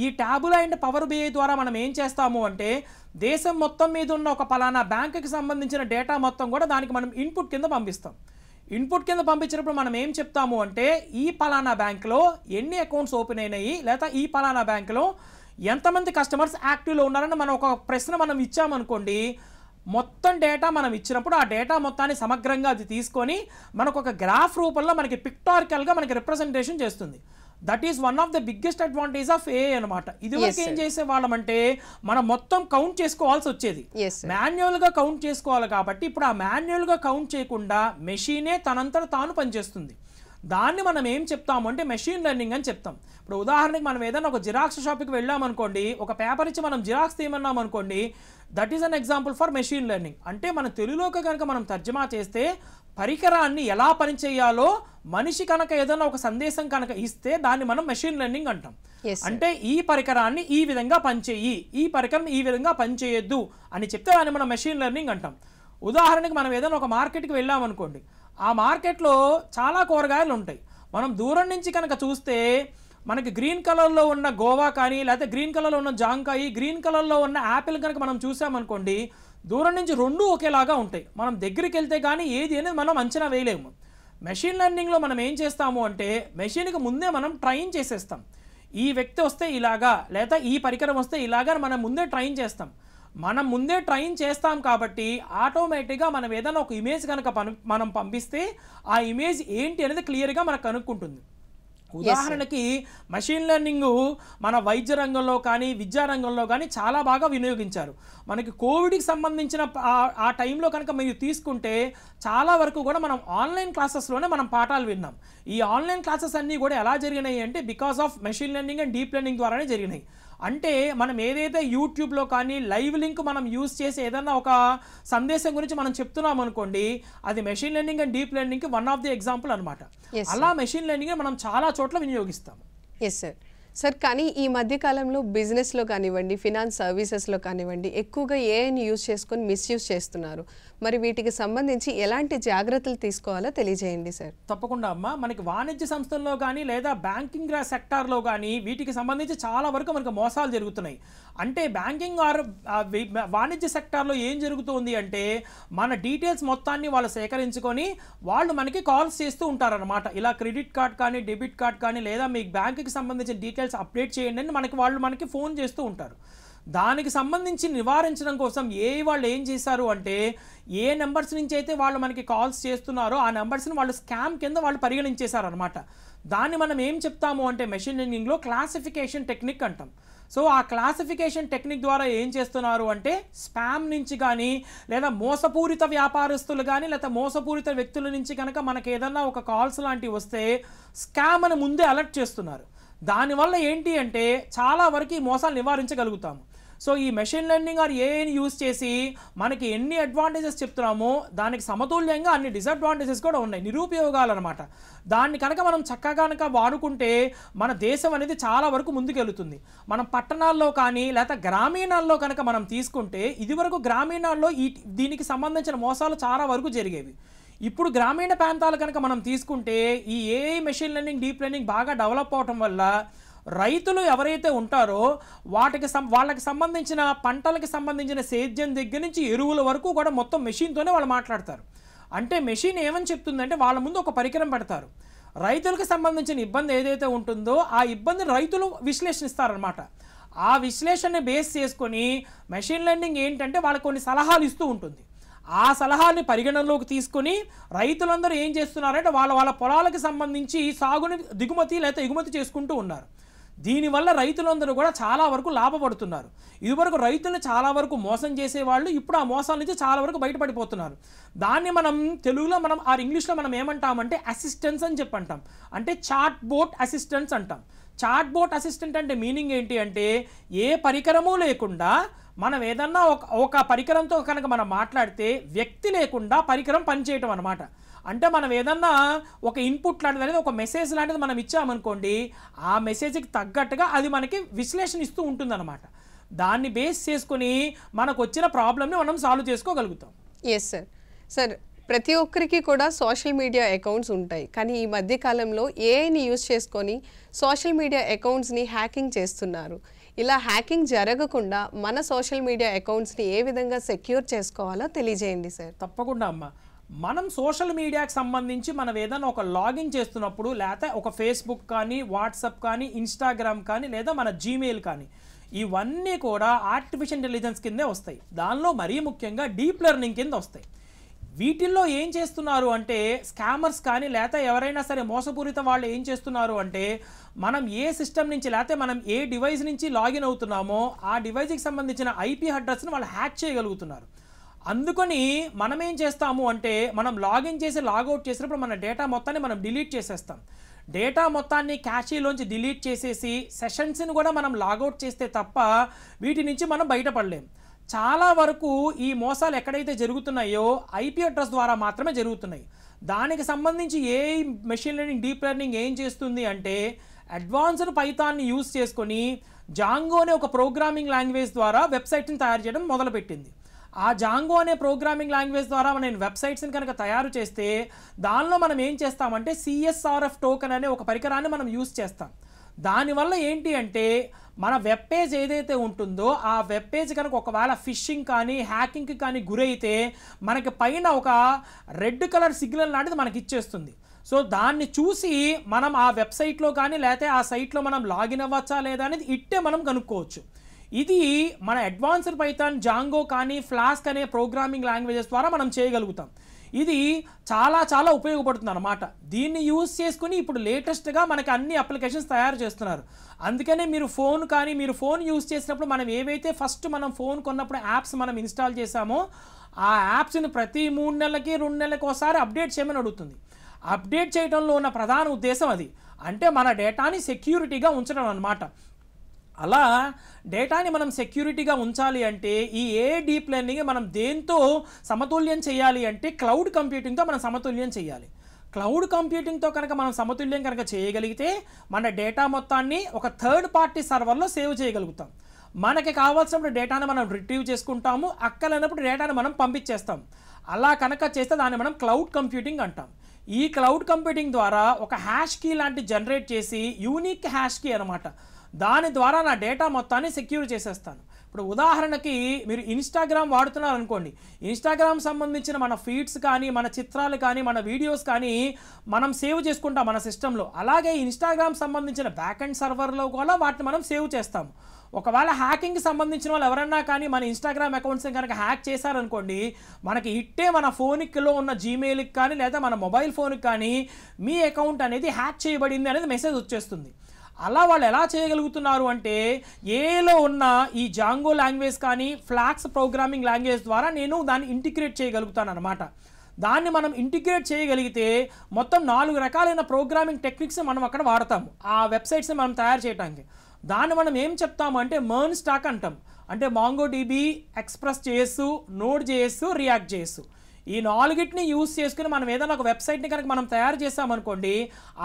ఈ ట్యాబులా అండ్ పవర్ బిఐ ద్వారా మనం ఏం చేస్తాము అంటే దేశం మొత్తం మీద ఉన్న ఒక పలానా బ్యాంకుకి సంబంధించిన డేటా మొత్తం కూడా దానికి మనం ఇన్పుట్ కింద పంపిస్తాం. ఇన్పుట్ కింద పంపించినప్పుడు మనం ఏం చెప్తాము అంటే ఈ పలానా బ్యాంకులో ఎన్ని అకౌంట్స్ ఓపెన్ అయినాయి లేదా ఈ పలానా బ్యాంకులో ఎంతమంది కస్టమర్స్ యాక్టివ్లో ఉన్నారని మనం ఒక ప్రశ్న మనం ఇచ్చామనుకోండి, మొత్తం డేటా మనం ఇచ్చినప్పుడు ఆ డేటా మొత్తాన్ని సమగ్రంగా అది తీసుకొని మనకు ఒక గ్రాఫ్ రూపంలో మనకి పిక్టారికల్గా మనకి రిప్రజెంటేషన్ చేస్తుంది. That is one of the biggest advantage of AI అనమాట. ఇదివరకు ఏం చేసే వాళ్ళమంటే మనం మొత్తం కౌంట్ చేసుకోవాల్సి వచ్చేది, మాన్యువల్గా కౌంట్ చేసుకోవాలి. కాబట్టి ఇప్పుడు ఆ మాన్యువల్గా కౌంట్ చేయకుండా మెషీనే తనంతట తాను పనిచేస్తుంది. దాన్ని మనం ఏం చెప్తాము అంటే మెషిన్ లెర్నింగ్ అని చెప్తాం. ఇప్పుడు ఉదాహరణకి మనం ఏదైనా ఒక జిరాక్స్ షాప్కి వెళ్ళామనుకోండి, ఒక పేపర్ ఇచ్చి మనం జిరాక్స్ తీయమన్నాం అనుకోండి, that is an example for machine learning. అంటే మన తెలుగులోకి కనుక మనం తర్జమా చేస్తే పరికరాన్ని ఎలా పనిచేయాలో మనిషి కనుక ఏదైనా ఒక సందేశం కనుక ఇస్తే దాన్ని మనం మెషిన్ లెర్నింగ్ అంటాం. అంటే ఈ పరికరాన్ని ఈ విధంగా పనిచేయి, ఈ పరికరం ఈ విధంగా పనిచేయొద్దు అని చెప్తే దాన్ని మనం మెషిన్ లెర్నింగ్ అంటాం. ఉదాహరణకి మనం ఏదైనా ఒక మార్కెట్కి వెళ్ళామనుకోండి, ఆ మార్కెట్లో చాలా కూరగాయలు ఉంటాయి. మనం దూరం నుంచి కనుక చూస్తే మనకి గ్రీన్ కలర్లో ఉన్న గోవా కానీ లేకపోతే గ్రీన్ కలర్లో ఉన్న జాంకాయి, గ్రీన్ కలర్లో ఉన్న యాపిల్ కనుక మనం చూసామనుకోండి, దూరం నుంచి రెండు ఒకేలాగా ఉంటాయి. మనం దగ్గరికి వెళ్తే కానీ ఏది అనేది మనం అంచనా వేయలేము. మెషిన్ లెర్నింగ్లో మనం ఏం చేస్తాము అంటే మెషిన్కి ముందే మనం ట్రైన్ చేసేస్తాం. ఈ వ్యక్తి వస్తే ఇలాగా లేదా ఈ పరికరం వస్తే ఇలాగా మనం ముందే ట్రైన్ చేస్తాం. మనం ముందే ట్రైన్ చేస్తాం కాబట్టి ఆటోమేటిక్గా మనం ఏదైనా ఒక ఇమేజ్ కనుక మనం పంపిస్తే ఆ ఇమేజ్ ఏంటి అనేది క్లియర్గా మనకు కనుక్కుంటుంది. ఉదాహరణకి మెషిన్ లెర్నింగ్ మన వైద్య రంగంలో కానీ విద్యా రంగంలో కానీ చాలా బాగా వినియోగించారు. మనకి కోవిడ్కి సంబంధించిన ఆ టైంలో కనుక మీరు తీసుకుంటే చాలా వరకు కూడా మనం ఆన్లైన్ క్లాసెస్లోనే మనం పాఠాలు విన్నాం. ఈ ఆన్లైన్ క్లాసెస్ అన్నీ కూడా ఎలా జరిగినాయి అంటే because of machine learning and deep learning ద్వారానే జరిగినాయి. అంటే మనం ఏదైతే యూట్యూబ్లో కానీ లైవ్ లింక్ మనం యూజ్ చేసి ఏదన్నా ఒక సందేశం గురించి మనం చెప్తున్నాం అనుకోండి, అది మెషిన్ లెర్నింగ్ అండ్ డీప్ లెర్నింగ్కి వన్ ఆఫ్ ది ఎగ్జాంపుల్ అనమాట. అలా మెషిన్ లెర్నింగ్ మనం చాలా చోట్ల వినియోగిస్తాం. ఎస్ సార్, కానీ ఈ మధ్యకాలంలో బిజినెస్లో కానివ్వండి, ఫినాన్స్ సర్వీసెస్లో కానివ్వండి, ఎక్కువగా ఏఐని యూజ్ చేసుకొని మిస్యూజ్ చేస్తున్నారు. మరి వీటికి సంబంధించి ఎలాంటి జాగ్రత్తలు తీసుకోవాలో తెలియజేయండి సార్. తప్పకుండా అమ్మ. మనకి వాణిజ్య సంస్థల్లో కానీ లేదా బ్యాంకింగ్ సెక్టార్లో కానీ వీటికి సంబంధించి చాలా వరకు మనకు మోసాలు జరుగుతున్నాయి. అంటే బ్యాంకింగ్ ఆర్ వాణిజ్య సెక్టార్లో ఏం జరుగుతుంది అంటే మన డీటెయిల్స్ మొత్తాన్ని వాళ్ళు సేకరించుకొని వాళ్ళు మనకి కాల్స్ చేస్తూ ఉంటారనమాట. ఇలా క్రెడిట్ కార్డ్ కానీ డెబిట్ కార్డ్ కానీ లేదా మీ బ్యాంకుకి సంబంధించిన డీటెయిల్స్ అప్డేట్ చేయండి అని వాళ్ళు మనకి ఫోన్ చేస్తూ ఉంటారు. దానికి సంబంధించి నివారించడం కోసం వాళ్ళు ఏం చేశారు అంటే ఏ నెంబర్స్ నుంచి అయితే వాళ్ళు మనకి కాల్స్ చేస్తున్నారో ఆ నెంబర్స్ని వాళ్ళు స్కామ్ కింద వాళ్ళు పరిగణించేశారు అనమాట. దాన్ని మనం ఏం చెప్తాము అంటే మెషిన్ లెర్నింగ్లో క్లాసిఫికేషన్ టెక్నిక్ అంటాం. సో ఆ క్లాసిఫికేషన్ టెక్నిక్ ద్వారా ఏం చేస్తున్నారు అంటే స్పామ్ నుంచి కానీ లేదా మోసపూరిత వ్యాపారస్తులు కానీ లేదా మోసపూరిత వ్యక్తుల నుంచి కనుక మనకి ఏదన్నా ఒక కాల్స్ లాంటివి వస్తే స్కామ్ అని ముందే అలర్ట్ చేస్తున్నారు. దానివల్ల ఏంటి అంటే చాలా వరకు ఈ మోసాలు నివారించగలుగుతాము. సో ఈ మెషిన్ లెర్నింగ్ ఆర్ ఏఐని యూజ్ చేసి మనకి ఎన్ని అడ్వాంటేజెస్ చెప్తున్నామో దానికి సమతుల్యంగా అన్ని డిసడ్వాంటేజెస్ కూడా ఉన్నాయి, నిరుపయోగాలు అనమాట. దాన్ని కనుక మనం చక్కగా కనుక వాడుకుంటే మన దేశం అనేది చాలా వరకు ముందుకెళ్తుంది. మనం పట్టణాల్లో కానీ లేదా గ్రామీణాల్లో కనుక మనం తీసుకుంటే ఇదివరకు గ్రామీణాల్లో దీనికి సంబంధించిన మోసాలు చాలా వరకు జరిగేవి. ఇప్పుడు గ్రామీణ ప్రాంతాలు కనుక మనం తీసుకుంటే ఈ AI machine learning deep learning బాగా డెవలప్ అవటం వల్ల రైతులు ఎవరైతే ఉంటారో వాళ్ళకి సంబంధించిన పంటలకు సంబంధించిన సేద్యం దగ్గర నుంచి ఎరువుల వరకు కూడా మొత్తం మెషిన్తోనే వాళ్ళు మాట్లాడతారు. అంటే మెషిన్ ఏమని చెప్తుందంటే వాళ్ళ ముందు ఒక పరికరం పెడతారు. రైతులకు సంబంధించిన ఇబ్బంది ఏదైతే ఉంటుందో ఆ ఇబ్బందిని రైతులు విశ్లేషిస్తారనమాట. ఆ విశ్లేషణని బేస్ చేసుకొని మెషిన్ లెర్నింగ్ ఏంటంటే వాళ్ళకి కొన్ని సలహాలు ఇస్తూ ఉంటుంది. ఆ సలహాని పరిగణనలోకి తీసుకొని రైతులందరూ ఏం చేస్తున్నారంటే వాళ్ళ పొలాలకు సంబంధించి సాగుని దిగుమతి లేదా ఎగుమతి చేసుకుంటూ ఉన్నారు. దీనివల్ల రైతులందరూ కూడా చాలా వరకు లాభపడుతున్నారు. ఇదివరకు రైతులను చాలా వరకు మోసం చేసేవాళ్ళు ఇప్పుడు ఆ మోసాల నుంచి చాలా వరకు బయటపడిపోతున్నారు. దాన్ని మనం తెలుగులో మనం ఇంగ్లీష్లో మనం ఏమంటామంటే అసిస్టెన్స్ అని చెప్పంటాం. అంటే చాట్ బోట్ అసిస్టెన్స్ అంటాం. చాట్ బోట్ అసిస్టెంట్ అంటే మీనింగ్ ఏంటి అంటే ఏ పరికరము లేకుండా మనం ఏదన్నా ఒక పరికరంతో కనుక మనం మాట్లాడితే వ్యక్తి లేకుండా పరికరం పనిచేయటం అనమాట. అంటే మనం ఏదన్నా ఒక ఇన్పుట్ లాంటిది అనేది ఒక మెసేజ్ లాంటిది మనం ఇచ్చామనుకోండి, ఆ మెసేజ్కి తగ్గట్టుగా అది మనకి విశ్లేషణ ఇస్తూ ఉంటుందన్నమాట. దాన్ని బేస్ చేసుకుని మనకు వచ్చిన ప్రాబ్లమ్ని మనం సాల్వ్ చేసుకోగలుగుతాం. ఎస్ సార్, ప్రతి ఒక్కరికి కూడా సోషల్ మీడియా అకౌంట్స్ ఉంటాయి. కానీ ఈ మధ్యకాలంలో ఏఐని యూజ్ చేసుకొని సోషల్ మీడియా అకౌంట్స్ని హ్యాకింగ్ చేస్తున్నారు. ఇలా హ్యాకింగ్ జరగకుండా మన సోషల్ మీడియా అకౌంట్స్ని ఏ విధంగా సెక్యూర్ చేసుకోవాలో తెలియజేయండి సార్. తప్పకుండా అమ్మ. మనం సోషల్ మీడియాకి సంబంధించి మనం ఏదైనా ఒక లాగిన్ చేస్తున్నప్పుడు లేకపోతే ఒక ఫేస్బుక్ కానీ వాట్సాప్ కానీ ఇన్స్టాగ్రామ్ కానీ లేదా మన జీమెయిల్ కానీ ఇవన్నీ కూడా ఆర్టిఫిషియల్ ఇంటెలిజెన్స్ కిందే వస్తాయి. దానిలో మరీ ముఖ్యంగా డీప్ లెర్నింగ్ కింద వస్తాయి. వీటిల్లో ఏం చేస్తున్నారు అంటే స్కామర్స్ కానీ లేకపోతే ఎవరైనా సరే మోసపూరిత వాళ్ళు ఏం చేస్తున్నారు అంటే మనం ఏ సిస్టమ్ నుంచి లేకపోతే మనం ఏ డివైస్ నుంచి లాగిన్ అవుతున్నామో ఆ డివైస్కి సంబంధించిన ఐపీ అడ్రస్ని వాళ్ళు హ్యాక్ చేయగలుగుతున్నారు. అందుకని మనం ఏం చేస్తాము అంటే మనం లాగిన్ చేసి లాగౌట్ చేసినప్పుడు మన డేటా మొత్తాన్ని మనం డిలీట్ చేసేస్తాం. డేటా మొత్తాన్ని క్యాషీలోంచి డిలీట్ చేసేసి సెషన్స్ని కూడా మనం లాగౌట్ చేస్తే తప్ప వీటి నుంచి మనం బయటపడలేం. చాలా వరకు ఈ మోసాలు ఎక్కడైతే జరుగుతున్నాయో ఐపీ అడ్రస్ ద్వారా మాత్రమే జరుగుతున్నాయి. దానికి సంబంధించి AI machine learning deep learning ఏం చేస్తుంది అంటే అడ్వాన్స్డ్ పైథాన్ని యూజ్ చేసుకొని జాంగో అనే ఒక ప్రోగ్రామింగ్ లాంగ్వేజ్ ద్వారా వెబ్సైట్ని తయారు చేయడం మొదలుపెట్టింది. ఆ జాంగో అనే ప్రోగ్రామింగ్ లాంగ్వేజ్ ద్వారా నేను వెబ్సైట్స్ని కనుక తయారు చేస్తే దానిలో మనం ఏం చేస్తామంటే సిఎస్ఆర్ఎఫ్ టోకెన్ అనే ఒక పరికరాన్ని మనం యూజ్ చేస్తాం. దానివల్ల ఏంటి అంటే మన వెబ్ పేజ్ ఏదైతే ఉంటుందో ఆ వెబ్ పేజ్ కనుక ఒకవేళ ఫిషింగ్ కానీ హ్యాకింగ్కి కానీ గురైతే మనకి పైన ఒక రెడ్ కలర్ సిగ్నల్ లాంటిది మనకి ఇచ్చేస్తుంది. సో దాన్ని చూసి మనం ఆ వెబ్సైట్లో కానీ లేకపోతే ఆ సైట్లో మనం లాగిన్ అవ్వచ్చా లేదా అనేది ఇట్టే మనం కనుక్కోవచ్చు. ఇది మన అడ్వాన్స్డ్ పైథాన్, జాంగో కానీ ఫ్లాస్క్ అనే ప్రోగ్రామింగ్ లాంగ్వేజెస్ ద్వారా మనం చేయగలుగుతాం. ఇది చాలా చాలా ఉపయోగపడుతుంది అన్నమాట. దీన్ని యూజ్ చేసుకుని ఇప్పుడు లేటెస్ట్గా మనకి అన్ని అప్లికేషన్స్ తయారు చేస్తున్నారు. అందుకనే మీరు ఫోన్ యూజ్ చేసినప్పుడు మనం ఏవైతే ఫస్ట్ మనం ఫోన్ కొన్నప్పుడు యాప్స్ మనం ఇన్స్టాల్ చేసామో ఆ యాప్స్ని ప్రతి 3 నెలలకి 2 నెలలకి ఒకసారి అప్డేట్ చేయమని అడుగుతుంది. అప్డేట్ చేయడంలో ఉన్న ప్రధాన ఉద్దేశం అది, అంటే మన డేటాని సెక్యూరిటీగా ఉంచడం అన్నమాట. అలా డేటాని మనం సెక్యూరిటీగా ఉంచాలి అంటే ఈ డీప్ లెర్నింగ్ మనం దేంతో సమతుల్యం చేయాలి అంటే క్లౌడ్ కంప్యూటింగ్తో మనం సమతుల్యం చేయాలి. క్లౌడ్ కంప్యూటింగ్తో కనుక మనం సమతుల్యం కనుక చేయగలిగితే మన డేటా మొత్తాన్ని ఒక థర్డ్ పార్టీ సర్వర్లో సేవ్ చేయగలుగుతాం. మనకి కావాల్సినప్పుడు డేటాను మనం రిట్రీవ్ చేసుకుంటాము, అక్కలేనప్పుడు డేటాను మనం పంపించేస్తాం. అలా కనుక చేస్తే దాన్ని మనం క్లౌడ్ కంప్యూటింగ్ అంటాం. ఈ క్లౌడ్ కంప్యూటింగ్ ద్వారా ఒక హ్యాష్ కీ లాంటి జనరేట్ చేసి యూనిక్ హ్యాష్ కీ అనమాట, దాని ద్వారా నా డేటా మొత్తాన్ని సెక్యూర్ చేసేస్తాను. ఇప్పుడు ఉదాహరణకి మీరు ఇన్స్టాగ్రామ్ వాడుతున్నారు అనుకోండి, ఇన్స్టాగ్రామ్ సంబంధించిన మన ఫీడ్స్ కానీ మన చిత్రాలు కానీ మన వీడియోస్ కానీ మనం సేవ్ చేసుకుంటాం మన సిస్టంలో. అలాగే ఇన్స్టాగ్రామ్ సంబంధించిన బ్యాక్ అండ్ సర్వర్లో కూడా వాటిని మనం సేవ్ చేస్తాము. ఒకవేళ హ్యాకింగ్కి సంబంధించిన వాళ్ళు ఎవరన్నా కానీ మన ఇన్స్టాగ్రామ్ అకౌంట్స్ని కనుక హ్యాక్ చేశారనుకోండి, మనకి ఇట్టే మన ఫోన్లో ఉన్న జీమెయిల్కి కానీ లేదా మన మొబైల్ ఫోన్కి కానీ మీ అకౌంట్ అనేది హ్యాక్ చేయబడింది అనేది మెసేజ్ వచ్చేస్తుంది. అలా వాళ్ళు ఎలా చేయగలుగుతున్నారు అంటే ఏలో ఉన్న ఈ జాంగో లాంగ్వేజ్ కానీ ఫ్లాక్స్ ప్రోగ్రామింగ్ లాంగ్వేజ్ ద్వారా నేను దాన్ని ఇంటిగ్రేట్ చేయగలుగుతాను అనమాట. దాన్ని మనం ఇంటిగ్రేట్ చేయగలిగితే మొత్తం 4 రకాలైన ప్రోగ్రామింగ్ టెక్నిక్స్ మనం అక్కడ వాడతాము ఆ వెబ్సైట్స్ని మనం తయారు చేయడానికి. దాన్ని మనం ఏం చెప్తాము అంటే మెర్న్ స్టాక్ అంటాం. అంటే MongoDB, express JS, node JS, react JS, ఈ 4టిని యూజ్ చేసుకుని మనం ఏదైనా ఒక వెబ్సైట్ని కనుక మనం తయారు చేసామనుకోండి,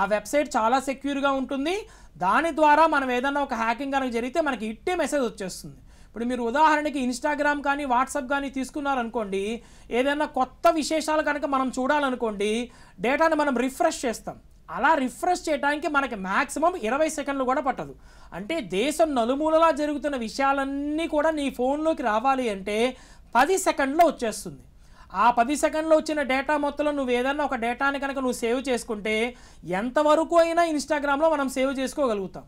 ఆ వెబ్సైట్ చాలా సెక్యూర్గా ఉంటుంది. దాని ద్వారా మనం ఏదైనా ఒక హ్యాకింగ్ కనుక జరిగితే మనకి ఇట్టే మెసేజ్ వచ్చేస్తుంది. ఇప్పుడు మీరు ఉదాహరణకి ఇన్స్టాగ్రామ్ కానీ వాట్సాప్ కానీ తీసుకున్నారనుకోండి, ఏదైనా కొత్త విశేషాలు కనుక మనం చూడాలనుకోండి డేటాను మనం రిఫ్రెష్ చేస్తాం. అలా రిఫ్రెష్ చేయడానికి మనకి మ్యాక్సిమం 20 సెకండ్లు కూడా పట్టదు. అంటే దేశం నలుమూలలా జరుగుతున్న విషయాలన్నీ కూడా నీ ఫోన్లోకి రావాలి అంటే 10 సెకండ్లో వచ్చేస్తుంది. ఆ 10 సెకండ్లో వచ్చిన డేటా మొత్తంలో నువ్వు ఏదన్నా ఒక డేటాని కనుక నువ్వు సేవ్ చేసుకుంటే ఎంతవరకు అయినా ఇన్స్టాగ్రామ్లో మనం సేవ్ చేసుకోగలుగుతాం.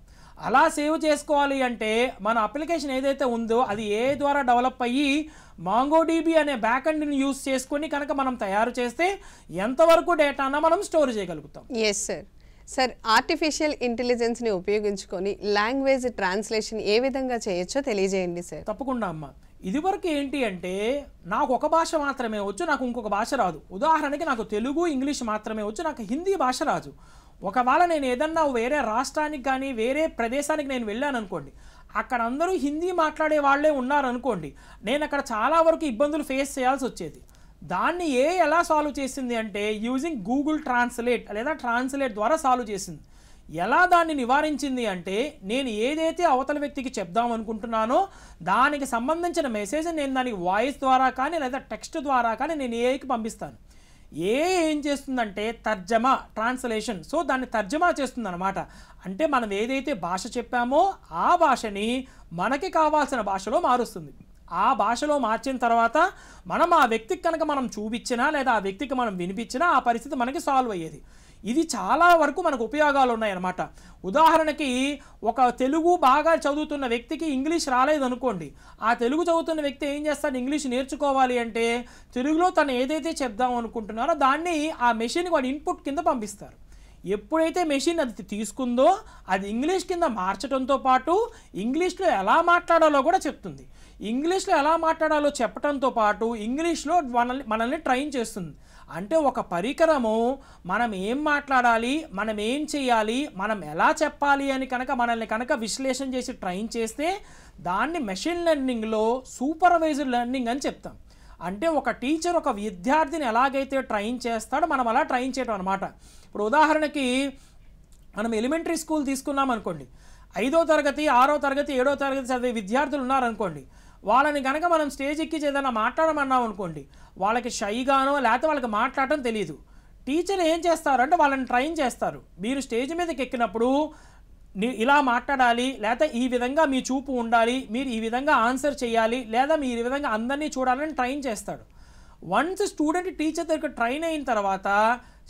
అలా సేవ్ చేసుకోవాలి అంటే మన అప్లికేషన్ ఏదైతే ఉందో అది ఏ ద్వారా డెవలప్ అయ్యి మాంగోడిబి అనే బ్యాక్ ఎండ్ని యూజ్ చేసుకొని కనుక మనం తయారు చేస్తే ఎంతవరకు డేటాను మనం స్టోర్ చేయగలుగుతాం. Yes sir. సార్, ఆర్టిఫిషియల్ ఇంటెలిజెన్స్ని ఉపయోగించుకొని లాంగ్వేజ్ ట్రాన్స్లేషన్ ఏ విధంగా చేయొచ్చో తెలియజేయండి సార్. తప్పకుండా అమ్మ. ఇదివరకు ఏంటి అంటే నాకు ఒక భాష మాత్రమే వచ్చు, నాకు ఇంకొక భాష రాదు. ఉదాహరణకి నాకు తెలుగు, ఇంగ్లీష్ మాత్రమే వచ్చు, నాకు హిందీ భాష రాదు. ఒకవేళ నేను ఏదన్నా వేరే రాష్ట్రానికి కానీ వేరే ప్రదేశానికి నేను వెళ్ళాను అనుకోండి, అక్కడ అందరూ హిందీ మాట్లాడే వాళ్ళే ఉన్నారనుకోండి, నేను అక్కడ చాలా వరకు ఇబ్బందులు ఫేస్ చేయాల్సి వచ్చేది. దాన్ని ఎలా సాల్వ్ చేసింది అంటే యూజింగ్ గూగుల్ ట్రాన్స్లేట్ లేదా ట్రాన్స్లేట్ ద్వారా సాల్వ్ చేసింది. ఎలా దాన్ని నివారించింది అంటే నేను ఏదైతే అవతల వ్యక్తికి చెప్దాం అనుకుంటున్నానో దానికి సంబంధించిన మెసేజ్ నేను దానికి వాయిస్ ద్వారా కానీ లేదా టెక్స్ట్ ద్వారా కానీ నేను ఏఐకి పంపిస్తాను. ఏం చేస్తుందంటే తర్జమా, ట్రాన్స్లేషన్, సో దాన్ని తర్జమా చేస్తుంది అనమాట. అంటే మనం ఏదైతే భాష చెప్పామో ఆ భాషని మనకి కావాల్సిన భాషలో మారుస్తుంది. ఆ భాషలో మార్చిన తర్వాత మనం ఆ వ్యక్తికి కనుక మనం చూపించినా లేదా ఆ వ్యక్తికి మనం వినిపించినా ఆ పరిస్థితి మనకి సాల్వ్ అయ్యేది. ఇది చాలా వరకు మనకు ఉపయోగాలు ఉన్నాయన్నమాట. ఉదాహరణకి ఒక తెలుగు బాగా చదువుతున్న వ్యక్తికి ఇంగ్లీష్ రాలేదనుకోండి, ఆ తెలుగు చదువుతున్న వ్యక్తి ఏం చేస్తాడు, ఇంగ్లీష్ నేర్చుకోవాలి అంటే తెలుగులో తను ఏదైతే చెప్దాం అనుకుంటున్నారో దాన్ని ఆ మెషిన్కి వాడు ఇన్పుట్ కింద పంపిస్తారు. ఎప్పుడైతే మెషిన్ అది తీసుకుందో అది ఇంగ్లీష్ కింద మార్చడంతో పాటు ఇంగ్లీష్లో ఎలా మాట్లాడాలో కూడా చెప్తుంది. ఇంగ్లీష్లో ఎలా మాట్లాడాలో చెప్పడంతో పాటు ఇంగ్లీష్లో మనల్ని ట్రైన్ చేస్తుంది. అంటే ఒక పరికరము మనం ఏం మాట్లాడాలి, మనం ఏం చేయాలి, మనం ఎలా చెప్పాలి అని కనుక మనల్ని కనుక విశ్లేషణ చేసి ట్రైన్ చేస్తే దాన్ని మెషిన్ లెర్నింగ్లో సూపర్వైజ్డ్ లెర్నింగ్ అని చెప్తాం. అంటే ఒక టీచర్ ఒక విద్యార్థిని ఎలాగైతే ట్రైన్ చేస్తాడో మనం అలా ట్రైన్ చేయడం అనమాట. ఇప్పుడు ఉదాహరణకి మనం ఎలిమెంటరీ స్కూల్ తీసుకున్నాం అనుకోండి, 5వ తరగతి 6వ తరగతి 7వ తరగతి చదివే విద్యార్థులు ఉన్నారనుకోండి, వాళ్ళని కనుక మనం స్టేజ్ ఎక్కి ఏదైనా మాట్లాడమన్నాం అనుకోండి, వాళ్ళకి షైగానో లేకపోతే వాళ్ళకి మాట్లాడటం తెలియదు. టీచర్ ఏం చేస్తారంటే వాళ్ళని ట్రైన్ చేస్తారు. మీరు స్టేజ్ మీదకి ఎక్కినప్పుడు ఇలా మాట్లాడాలి, లేదా ఈ విధంగా మీ చూపు ఉండాలి, మీరు ఈ విధంగా ఆన్సర్ చేయాలి, లేదా మీరు ఈ విధంగా అందరినీ చూడాలని ట్రైన్ చేస్తాడు. వన్స్ స్టూడెంట్ టీచర్ దగ్గర ట్రైన్ అయిన తర్వాత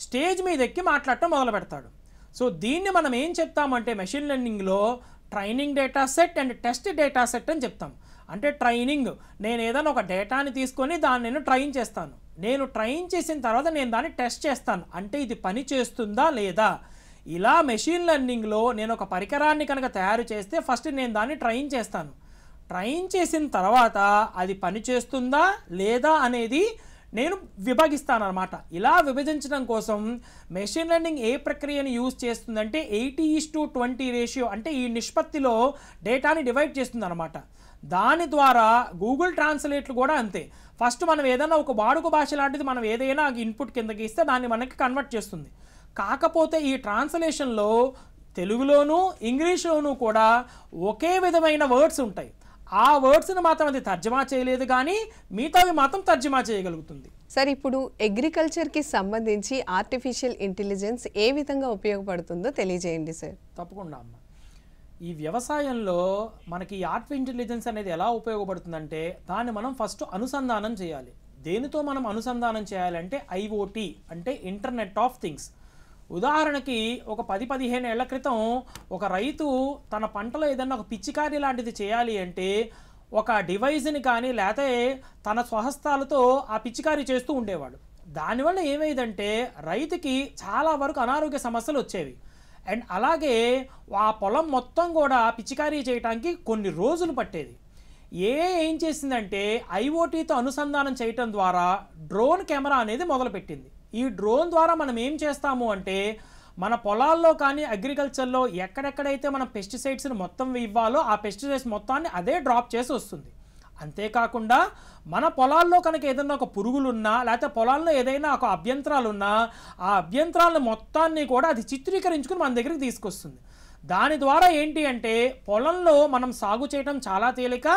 స్టేజ్ మీద ఎక్కి మాట్లాడటం మొదలు పెడతాడు. సో దీన్ని మనం ఏం చెప్తామంటే మెషిన్ లెర్నింగ్లో training data set and test data set అని చెప్తాం. అంటే ట్రైనింగ్, నేను ఏదైనా ఒక డేటాని తీసుకొని దాన్ని నేను ట్రైన్ చేస్తాను. నేను ట్రైన్ చేసిన తర్వాత నేను దాన్ని టెస్ట్ చేస్తాను, అంటే ఇది పని చేస్తుందా లేదా. ఇలా మెషిన్ లెర్నింగ్లో నేను ఒక పరికరాన్ని కనుక తయారు చేస్తే ఫస్ట్ నేను దాన్ని ట్రైన్ చేస్తాను. ట్రైన్ చేసిన తర్వాత అది పని చేస్తుందా లేదా అనేది నేను విభజిస్తాను అనమాట. ఇలా విభజించడం కోసం మెషిన్ లెర్నింగ్ ఏ ప్రక్రియని యూజ్ చేస్తుందంటే 80:20 రేషియో, అంటే ఈ నిష్పత్తిలో డేటాని డివైడ్ చేస్తుంది అనమాట. దాని ద్వారా గూగుల్ ట్రాన్స్లేట్లు కూడా అంతే. ఫస్ట్ మనం ఏదైనా ఒక వాడుక భాష లాంటిది మనం ఏదైనా ఇన్పుట్ కిందకి ఇస్తే దాన్ని మనకి కన్వర్ట్ చేస్తుంది. కాకపోతే ఈ ట్రాన్స్లేషన్లో తెలుగులోనూ ఇంగ్లీష్లోనూ కూడా ఒకే విధమైన వర్డ్స్ ఉంటాయి. ఆ వర్డ్స్ని మాత్రం అది తర్జమా చేయలేదు, కానీ మిగతావి మాత్రం తర్జమా చేయగలుగుతుంది. సార్, ఇప్పుడు అగ్రికల్చర్కి సంబంధించి ఆర్టిఫిషియల్ ఇంటెలిజెన్స్ ఏ విధంగా ఉపయోగపడుతుందో తెలియజేయండి సార్. తప్పకుండా అమ్మ. ఈ వ్యవసాయంలో మనకి ఆర్టిఫిషియల్ ఇంటెలిజెన్స్ అనేది ఎలా ఉపయోగపడుతుందంటే దాన్ని మనం ఫస్ట్ అనుసంధానం చేయాలి. దేనితో మనం అనుసంధానం చేయాలంటే IoT, అంటే ఇంటర్నెట్ ఆఫ్ థింగ్స్. ఉదాహరణకి ఒక 10-15 ఏళ్ల క్రితం ఒక రైతు తన పంటలో ఏదన్నా ఒక పిచ్చికారి లాంటిది చేయాలి అంటే ఒక డివైజ్ని కానీ లేకపోతే తన స్వహస్తాలతో ఆ పిచ్చికారి చేస్తూ ఉండేవాడు. దానివల్ల ఏమైందంటే రైతుకి చాలా వరకు అనారోగ్య సమస్యలు వచ్చేవి. అండ్ అలాగే ఆ పొలం మొత్తం కూడా పిచ్చికారీ చేయడానికి కొన్ని రోజులు పట్టేది. ఏం చేసిందంటే IoTతో అనుసంధానం చేయటం ద్వారా డ్రోన్ కెమెరా అనేది మొదలుపెట్టింది. ఈ డ్రోన్ ద్వారా మనం ఏం చేస్తాము అంటే మన పొలాల్లో కానీ అగ్రికల్చర్లో ఎక్కడెక్కడైతే మనం పెస్టిసైడ్స్ని మొత్తం ఇవ్వాలో ఆ పెస్టిసైడ్స్ మొత్తాన్ని అదే డ్రాప్ చేసి వస్తుంది. అంతేకాకుండా మన పొలాల్లో కనుక ఏదైనా ఒక పురుగులున్నా లేకపోతే పొలాల్లో ఏదైనా ఒక అభ్యంతరాలు ఉన్నా ఆ అభ్యంతరాలను మొత్తాన్ని కూడా అది చిత్రీకరించుకుని మన దగ్గరికి తీసుకొస్తుంది. దాని ద్వారా ఏంటి అంటే పొలంలో మనం సాగు చేయడం చాలా తేలిక.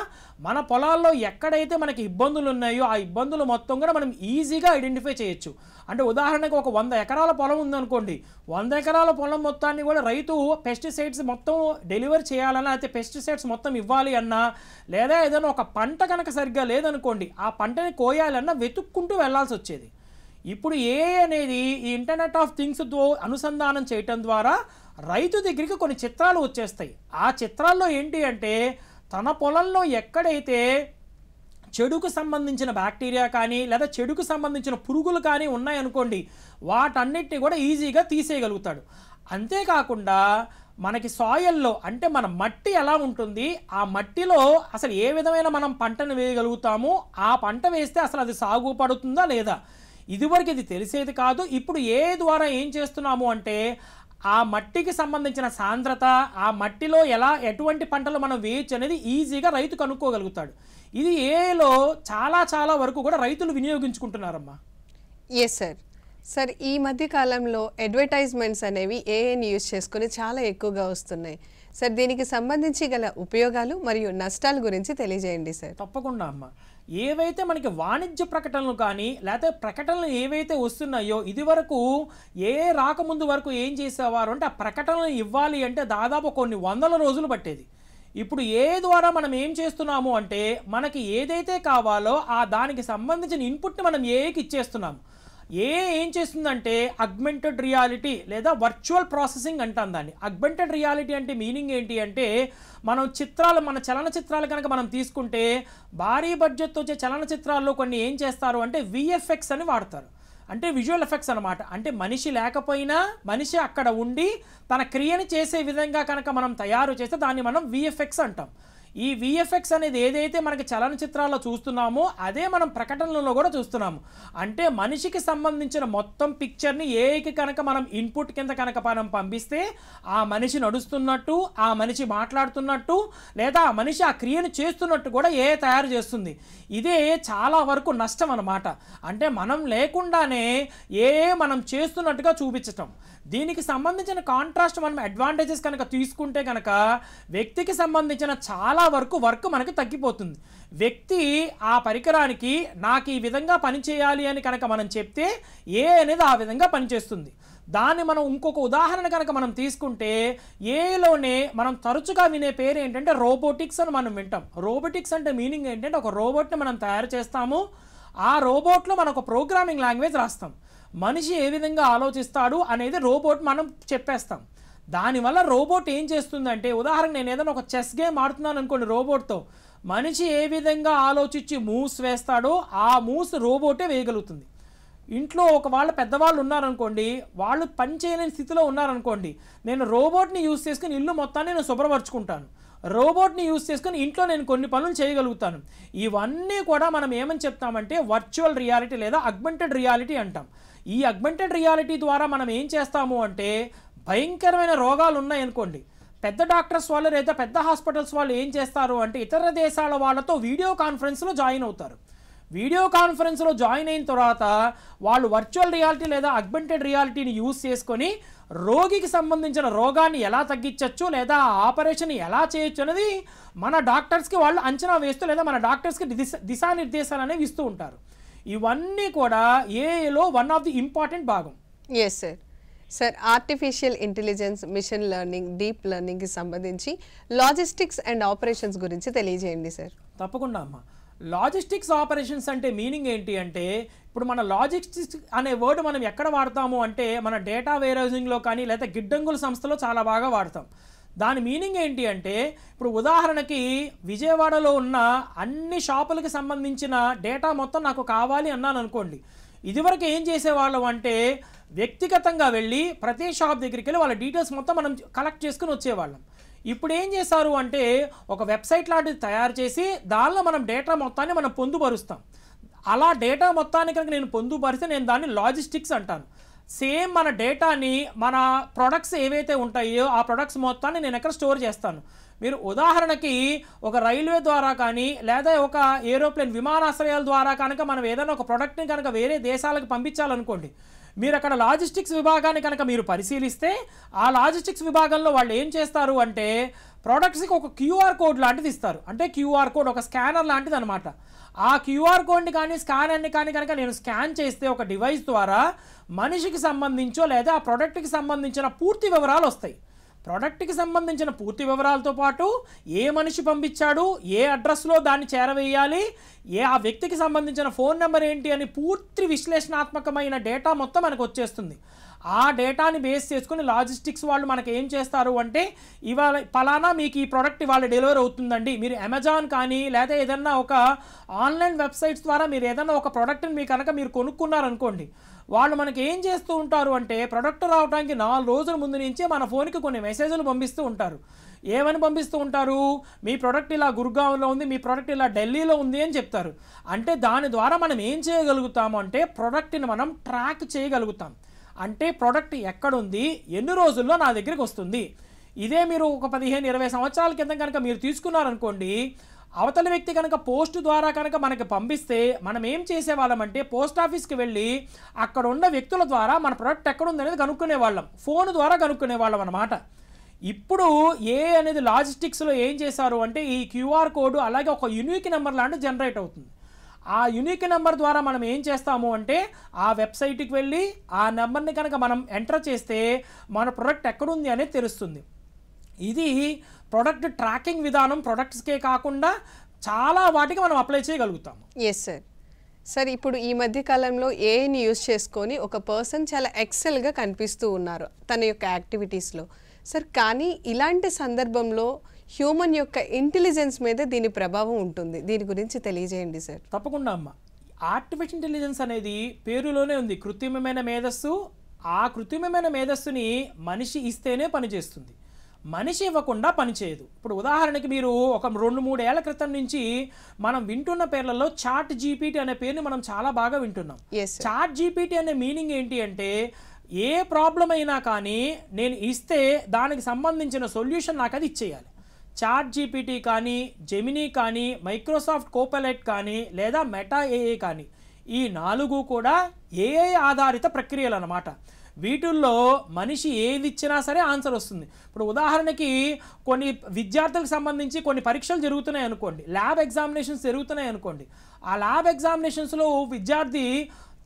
మన పొలాల్లో ఎక్కడైతే మనకి ఇబ్బందులు ఉన్నాయో ఆ ఇబ్బందులు మొత్తం కూడా మనం ఈజీగా ఐడెంటిఫై చేయొచ్చు. అంటే ఉదాహరణకు ఒక 100 ఎకరాల పొలం ఉందనుకోండి, 100 ఎకరాల పొలం మొత్తాన్ని కూడా రైతు పెస్టిసైడ్స్ మొత్తం డెలివర్ చేయాలన్నా అయితే పెస్టిసైడ్స్ మొత్తం ఇవ్వాలి అన్నా లేదా ఏదైనా ఒక పంట కనుక సరిగ్గా లేదనుకోండి ఆ పంటని కోయాలన్నా వెతుక్కుంటూ వెళ్లాల్సి వచ్చేది. ఇప్పుడు అనేది ఈ ఇంటర్నెట్ ఆఫ్ థింగ్స్తో అనుసంధానం చేయటం ద్వారా రైతు దగ్గరికి కొన్ని చిత్రాలు వచ్చేస్తాయి. ఆ చిత్రాల్లో ఏంటి అంటే తన పొలంలో ఎక్కడైతే చెడుకు సంబంధించిన బ్యాక్టీరియా కానీ లేదా చెడుకు సంబంధించిన పురుగులు కానీ ఉన్నాయనుకోండి వాటన్నిటిని కూడా ఈజీగా తీసేయగలుగుతాడు. అంతేకాకుండా మనకి సాయిల్లో అంటే మన మట్టి ఎలా ఉంటుంది, ఆ మట్టిలో అసలు ఏ విధమైన మనం పంటను వేయగలుగుతాము, ఆ పంట వేస్తే అసలు అది సాగు పడుతుందా లేదా, ఇదివరకు ఇది తెలిసేది కాదు. ఇప్పుడు ద్వారా ఏం చేస్తున్నాము అంటే ఆ మట్టికి సంబంధించిన సాంద్రత, ఆ మట్టిలో ఎటువంటి పంటలు మనం వేయచ్చు అనేది ఈజీగా రైతు కనుక్కోగలుగుతాడు. ఇది ఏఐలో చాలా చాలా వరకు కూడా రైతులు వినియోగించుకుంటున్నారమ్మా. Yes sir. సార్, ఈ మధ్య కాలంలో అడ్వర్టైజ్మెంట్స్ అనేవి ఏఐని యూజ్ చేసుకుని చాలా ఎక్కువగా వస్తున్నాయి సార్. దీనికి సంబంధించి గల ఉపయోగాలు మరియు నష్టాల గురించి తెలియజేయండి సార్. తప్పకుండా అమ్మా. ఏవైతే మనకి వాణిజ్య ప్రకటనలు కానీ లేకపోతే ప్రకటనలు ఏవైతే వస్తున్నాయో ఇదివరకు రాకముందు వరకు ఏం చేసేవారు అంటే ఆ ప్రకటనలు ఇవ్వాలి అంటే దాదాపు కొన్ని 100 రోజులు పట్టేది. ఇప్పుడు ద్వారా మనం ఏం చేస్తున్నాము అంటే మనకి ఏదైతే కావాలో దానికి సంబంధించిన ఇన్పుట్ని మనం ఏకి ఇచ్చేస్తున్నాము. ఏం చేస్తుందంటే అగ్మెంటెడ్ రియాలిటీ లేదా వర్చువల్ ప్రాసెసింగ్ అంటాం దాన్ని. అగ్మెంటెడ్ రియాలిటీ అంటే మీనింగ్ ఏంటి అంటే మనం మన చలనచిత్రాలు కనుక మనం తీసుకుంటే భారీ బడ్జెట్తో వచ్చే చలనచిత్రాల్లో కొన్ని ఏం చేస్తారు అంటే VFX అని వాడతారు. అంటే విజువల్ ఎఫెక్ట్స్ అనమాట. అంటే మనిషి లేకపోయినా మనిషి అక్కడ ఉండి తన క్రియని చేసే విధంగా కనుక మనం తయారు చేస్తే దాన్ని మనం VFX అంటాం. ఈ VFX అనేది ఏదైతే మనకి చలనచిత్రాల్లో చూస్తున్నామో అదే మనం ప్రకటనలలో కూడా చూస్తున్నాము. అంటే మనిషికి సంబంధించిన మొత్తం పిక్చర్ని ఏకి కనుక మనం ఇన్పుట్ కింద కనుక మనం పంపిస్తే ఆ మనిషి నడుస్తున్నట్టు, ఆ మనిషి మాట్లాడుతున్నట్టు లేదా ఆ మనిషి ఆ క్రియను చేస్తున్నట్టు కూడా తయారు చేస్తుంది. ఇదే చాలా వరకు నష్టం అన్నమాట. అంటే మనం లేకుండానే మనం చేస్తున్నట్టుగా చూపించటం. దీనికి సంబంధించిన కాంట్రాస్ట్ మనం అడ్వాంటేజెస్ కనుక తీసుకుంటే కనుక వ్యక్తికి సంబంధించిన చాలా వరకు వర్క్ మనకి తగ్గిపోతుంది. వ్యక్తి ఆ పరికరానికి నాకు ఈ విధంగా పని చేయాలి అని కనుక మనం చెప్తే అనేది ఆ విధంగా పనిచేస్తుంది. దాన్ని మనం ఇంకొక ఉదాహరణ కనుక మనం తీసుకుంటే ఏలోనే మనం తరచుగా వినే పేరు ఏంటంటే రోబోటిక్స్ అని మనం వింటాం. రోబోటిక్స్ అంటే మీనింగ్ ఏంటంటే ఒక రోబోట్ని మనం తయారు చేస్తాము. ఆ రోబోట్లో మనం ఒక ప్రోగ్రామింగ్ లాంగ్వేజ్ రాస్తాం. మనిషి ఏ విధంగా ఆలోచిస్తాడు అనేది రోబోట్ మనం చెప్పేస్తాం. దానివల్ల రోబోట్ ఏం చేస్తుందంటే, ఉదాహరణ నేను ఏదైనా ఒక చెస్ గేమ్ ఆడుతున్నాను అనుకోండి రోబోట్తో, మనిషి ఏ విధంగా ఆలోచించి మూవ్స్ వేస్తాడో ఆ మూవ్స్ రోబోటే వేయగలుగుతుంది. ఇంట్లో వాళ్ళ పెద్దవాళ్ళు ఉన్నారనుకోండి, వాళ్ళు పని చేయలేని స్థితిలో ఉన్నారనుకోండి, నేను రోబోట్ని యూజ్ చేసుకుని ఇల్లు మొత్తాన్ని నేను శుభ్రపరచుకుంటాను, రోబోట్ని యూజ్ చేసుకుని ఇంట్లో నేను కొన్ని పనులు చేయగలుగుతాను. ఇవన్నీ కూడా మనం ఏమని చెప్తామంటే వర్చువల్ రియాలిటీ లేదా అగ్మెంటెడ్ రియాలిటీ అంటాం. ఈ అగ్మెంటెడ్ రియాలిటీ ద్వారా మనం ఏం చేస్తాము అంటే, భయంకరమైన రోగాలు ఉన్నాయనుకోండి, పెద్ద డాక్టర్స్ వాళ్ళు లేదా పెద్ద హాస్పిటల్స్ వాళ్ళు ఏం చేస్తారు అంటే ఇతర దేశాల వాళ్ళతో వీడియో కాన్ఫరెన్స్లో జాయిన్ అవుతారు. వీడియో కాన్ఫరెన్స్లో జాయిన్ అయిన తర్వాత వాళ్ళు వర్చువల్ రియాలిటీ లేదా అగ్మెంటెడ్ రియాలిటీని యూజ్ చేసుకొని రోగికి సంబంధించిన రోగాన్ని ఎలా తగ్గించవచ్చు లేదా ఆపరేషన్ ఎలా చేయొచ్చు అనేది మన డాక్టర్స్కి వాళ్ళు అంచనా వేస్తూ లేదా మన డాక్టర్స్కి దిశానిర్దేశాలు అనేవి ఇస్తూ ఉంటారు. ఇవన్నీ కూడా ఏఐలో వన్ ఆఫ్ ది ఇంపార్టెంట్ భాగం. Yes sir. Sir, artificial intelligence, machine learning, deep లెర్నింగ్కి సంబంధించి లాజిస్టిక్స్ అండ్ ఆపరేషన్స్ గురించి తెలియజేయండి సార్. తప్పకుండా అమ్మా. లాజిస్టిక్స్ ఆపరేషన్స్ అంటే మీనింగ్ ఏంటి అంటే, ఇప్పుడు మన లాజిస్టిక్స్ అనే వర్డ్ మనం ఎక్కడ వాడతాము అంటే మన డేటా వేర్హౌసింగ్లో కానీ లేదా గిడ్డంగుల సంస్థలో చాలా బాగా వాడతాం. దాని మీనింగ్ ఏంటి అంటే, ఇప్పుడు ఉదాహరణకి విజయవాడలో ఉన్న అన్ని షాపులకి సంబంధించిన డేటా మొత్తం నాకు కావాలి అన్నాను అనుకోండి, ఇదివరకు ఏం చేసేవాళ్ళం అంటే వ్యక్తిగతంగా వెళ్ళి ప్రతి షాప్ దగ్గరికి వెళ్ళి వాళ్ళ డీటెయిల్స్ మొత్తం మనం కలెక్ట్ చేసుకుని వచ్చేవాళ్ళం. ఇప్పుడు ఏం చేశారు అంటే ఒక వెబ్సైట్ లాంటిది తయారు చేసి దానిలో మనం డేటా మొత్తాన్ని మనం పొందుపరుస్తాం. అలా డేటా మొత్తాన్ని కనుక నేను పొందుపరిస్తే నేను దాన్ని లాజిస్టిక్స్ అంటాను. సేమ్ మన డేటాని మన ప్రొడక్ట్స్ ఏవైతే ఉంటాయో ఆ ప్రొడక్ట్స్ మొత్తాన్ని నేను ఎక్కడ స్టోర్ చేస్తాను. మీరు ఉదాహరణకి ఒక రైల్వే ద్వారా కానీ లేదా ఒక ఏరోప్లేన్ విమానాశ్రయాల ద్వారా కనుక మనం ఏదైనా ఒక ప్రోడక్ట్ని కనుక వేరే దేశాలకు పంపించాలనుకోండి, మీరు అక్కడ లాజిస్టిక్స్ విభాగాన్ని కనుక మీరు పరిశీలిస్తే ఆ లాజిస్టిక్స్ విభాగంలో వాళ్ళు ఏం చేస్తారు అంటే ప్రోడక్ట్స్కి ఒక క్యూఆర్ కోడ్ లాంటిది ఇస్తారు. అంటే క్యూఆర్ కోడ్ ఒక స్కానర్ లాంటిది అనమాట. ఆ క్యూఆర్ కోడ్ని కానీ స్కానర్ని కానీ కనుక నేను స్కాన్ చేస్తే ఒక డివైస్ ద్వారా మనిషికి సంబంధించో లేదా ఆ ప్రోడక్ట్కి సంబంధించిన పూర్తి వివరాలు వస్తాయి. ప్రోడక్ట్కి సంబంధించిన పూర్తి వివరాలతో పాటు ఏ మనిషి పంపించాడు, ఏ అడ్రస్లో దాన్ని చేరవేయాలి, ఆ వ్యక్తికి సంబంధించిన ఫోన్ నెంబర్ ఏంటి అని పూర్తి విశ్లేషణాత్మకమైన డేటా మొత్తం మనకు వచ్చేస్తుంది. ఆ డేటాని బేస్ చేసుకుని లాజిస్టిక్స్ వాళ్ళు మనకి ఏం చేస్తారు అంటే, ఇవాళ పలానా మీకు ఈ ప్రోడక్ట్ ఇవాళ డెలివరీ అవుతుందండి, మీరు అమెజాన్ కానీ లేదా ఏదన్నా ఒక ఆన్లైన్ వెబ్సైట్స్ ద్వారా మీరు ఏదన్నా ఒక ప్రోడక్ట్ని మీరు కొనుక్కున్నారనుకోండి, వాళ్ళు మనకి ఏం చేస్తూ ఉంటారు అంటే ప్రోడక్ట్ రావడానికి 4 రోజుల ముందు నుంచే మన ఫోన్కి కొన్ని మెసేజ్లు పంపిస్తూ ఉంటారు. ఏమని పంపిస్తూ ఉంటారు, మీ ప్రోడక్ట్ ఇలా గుర్గావ్లో ఉంది, మీ ప్రోడక్ట్ ఇలా ఢిల్లీలో ఉంది అని చెప్తారు. అంటే దాని ద్వారా మనం ఏం చేయగలుగుతాము అంటే ప్రోడక్ట్ని మనం ట్రాక్ చేయగలుగుతాం. అంటే ప్రోడక్ట్ ఎక్కడుంది, ఎన్ని రోజుల్లో నా దగ్గరికి వస్తుంది. ఇదే మీరు ఒక 15-20 సంవత్సరాల కింద కనుక మీరు తీసుకున్నారనుకోండి, అవతల వ్యక్తి కనుక పోస్ట్ ద్వారా కనుక మనకి పంపిస్తే మనం ఏం చేసేవాళ్ళం అంటే పోస్ట్ ఆఫీస్కి వెళ్ళి అక్కడ ఉన్న వ్యక్తుల ద్వారా మన ప్రోడక్ట్ ఎక్కడుంది అనేది కనుక్కునేవాళ్ళం, ఫోన్ ద్వారా కనుక్కునేవాళ్ళం అన్నమాట. ఇప్పుడు ఏ అనేది లాజిస్టిక్స్లో ఏం చేశారు అంటే ఈ క్యూఆర్ కోడ్ అలాగే ఒక యూనిక్ నెంబర్ లాంటి జనరేట్ అవుతుంది. ఆ యూనిక్ నెంబర్ ద్వారా మనం ఏం చేస్తాము అంటే ఆ వెబ్సైట్కి వెళ్ళి ఆ నెంబర్ని కనుక మనం ఎంటర్ చేస్తే మన ప్రోడక్ట్ ఎక్కడుంది అనేది తెలుస్తుంది. ఇది ప్రోడక్ట్ ట్రాకింగ్ విధానం ప్రొడక్ట్స్కే కాకుండా చాలా వాటికి మనం అప్లై చేయగలుగుతాము. Yes sir. సార్, ఇప్పుడు ఈ మధ్య కాలంలో ఏఐని యూజ్ చేసుకొని ఒక పర్సన్ చాలా ఎక్సెల్గా కనిపిస్తూ ఉన్నారు తన యొక్క యాక్టివిటీస్లో. సార్, కానీ ఇలాంటి సందర్భంలో హ్యూమన్ యొక్క ఇంటెలిజెన్స్ మీద దీని ప్రభావం ఉంటుంది. దీని గురించి తెలియజేయండి సార్. తప్పకుండా అమ్మ. ఆర్టిఫిషియల్ ఇంటెలిజెన్స్ అనేది పేరులోనే ఉంది, కృత్రిమమైన మేధస్సు. ఆ కృత్రిమమైన మేధస్సుని మనిషి ఇస్తేనే పనిచేస్తుంది, మనిషి ఇవ్వకుండా పనిచేయదు. ఇప్పుడు ఉదాహరణకి మీరు ఒక 2-3 ఏళ్ల క్రితం నుంచి మనం వింటున్న పేర్లలో చాట్ జీపీటీ అనే పేరుని మనం చాలా బాగా వింటున్నాం. చాట్ జీపీటీ అనే మీనింగ్ ఏంటి అంటే ఏ ప్రాబ్లం అయినా కానీ నేను ఇస్తే దానికి సంబంధించిన సొల్యూషన్ నాకు అది ఇచ్చేయాలి. చాట్ జీపీటీ కానీ, జెమినీ కానీ, మైక్రోసాఫ్ట్ కోపైలట్ కానీ లేదా మెటా ఏఐ కానీ, ఈ 4 కూడా ఏఐ ఆధారిత ప్రక్రియలు అన్నమాట. వీటిల్లో మనిషి ఏది ఇచ్చినా సరే ఆన్సర్ వస్తుంది. ఇప్పుడు ఉదాహరణకి కొన్ని విద్యార్థులకు సంబంధించి కొన్ని పరీక్షలు జరుగుతున్నాయి అనుకోండి, ల్యాబ్ ఎగ్జామినేషన్స్ జరుగుతున్నాయి అనుకోండి. ఆ ల్యాబ్ ఎగ్జామినేషన్స్లో విద్యార్థి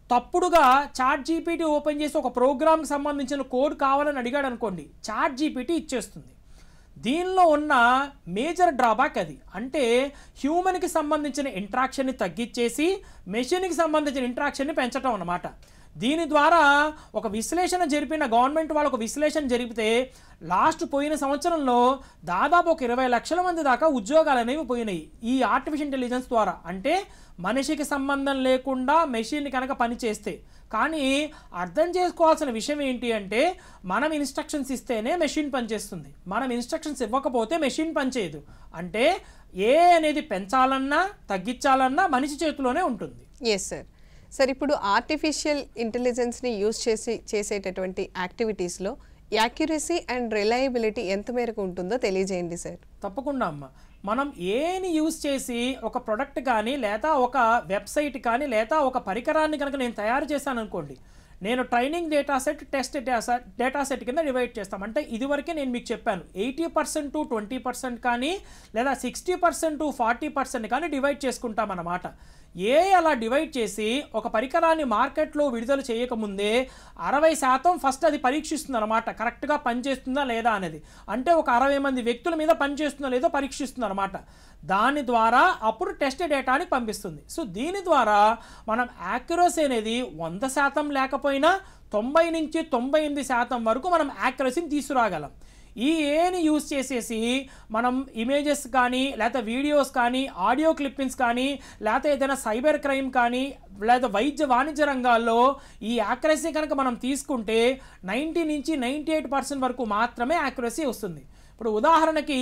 తప్పుడుగా చాట్ జీపీటీ ఓపెన్ చేసి ఒక ప్రోగ్రామ్కి సంబంధించిన కోడ్ కావాలని అడిగాడు అనుకోండి, చాట్ జీపీటీ ఇచ్చేస్తుంది. దీనిలో ఉన్న మేజర్ డ్రాబ్యాక్ అది. అంటే హ్యూమన్కి సంబంధించిన ఇంట్రాక్షన్ని తగ్గించేసి మెషిన్కి సంబంధించిన ఇంట్రాక్షన్ని పెంచటం అన్నమాట. దీని ద్వారా ఒక విశ్లేషణ జరిపిన గవర్నమెంట్ వాళ్ళు ఒక విశ్లేషణ జరిపితే లాస్ట్ పోయిన సంవత్సరంలో దాదాపు ఒక 20 లక్షల మంది దాకా ఉద్యోగాలు అనేవి పోయినాయి ఈ ఆర్టిఫిషియల్ ఇంటెలిజెన్స్ ద్వారా. అంటే మనిషికి సంబంధం లేకుండా మెషిన్ కనుక పని చేస్తే. కానీ అర్థం చేసుకోవాల్సిన విషయం ఏంటి అంటే మనం ఇన్స్ట్రక్షన్స్ ఇస్తేనే మెషిన్ పనిచేస్తుంది, మనం ఇన్స్ట్రక్షన్స్ ఇవ్వకపోతే మెషిన్ పనిచేయదు. అంటే ఏ అనేది పెంచాలన్నా తగ్గించాలన్నా మనిషి చేతిలోనే ఉంటుంది. Yes sir. సార్, ఇప్పుడు ఆర్టిఫిషియల్ ఇంటెలిజెన్స్ని యూజ్ చేసేటటువంటి యాక్టివిటీస్లో యాక్యురసీ అండ్ రిలయబిలిటీ ఎంత మేరకు ఉంటుందో తెలియజేయండి సార్. తప్పకుండా అమ్మ. మనం ఏని యూజ్ చేసి ఒక ప్రొడక్ట్ కానీ లేదా ఒక వెబ్సైట్ కానీ లేదా ఒక పరికరాన్ని కనుక నేను తయారు చేశాను అనుకోండి, నేను training data set, test data set కింద డివైడ్ చేస్తాం. అంటే ఇదివరకే నేను మీకు చెప్పాను 80% to 20% కానీ లేదా 60% to 40% కానీ డివైడ్ చేసుకుంటాం అన్నమాట. అలా డివైడ్ చేసి ఒక పరికరాన్ని మార్కెట్లో విడుదల చేయకముందే 60% ఫస్ట్ అది పరీక్షిస్తుంది అనమాట, కరెక్ట్గా పనిచేస్తుందా లేదా అనేది. అంటే ఒక 60 మంది వ్యక్తుల మీద పనిచేస్తుందా లేదో పరీక్షిస్తుంది అనమాట. దాని ద్వారా అప్పుడు టెస్ట్ డేటాని పంపిస్తుంది. సో దీని ద్వారా మనం యాక్యురసీ అనేది 100% లేకపోయినా 90 నుంచి 98% వరకు మనం యాక్యురసీని తీసుకురాగలం. ఈ ఏని యూజ్ చేసేసి మనం ఇమేజెస్ కానీ లేదా వీడియోస్ కానీ ఆడియో క్లిప్పింగ్స్ కానీ లేకపోతే ఏదైనా సైబర్ క్రైమ్ కానీ లేదా వైద్య వాణిజ్య రంగాల్లో ఈ యాక్యురసీ కనుక మనం తీసుకుంటే 90 నుంచి 98% వరకు మాత్రమే యాక్యురసీ వస్తుంది. ఇప్పుడు ఉదాహరణకి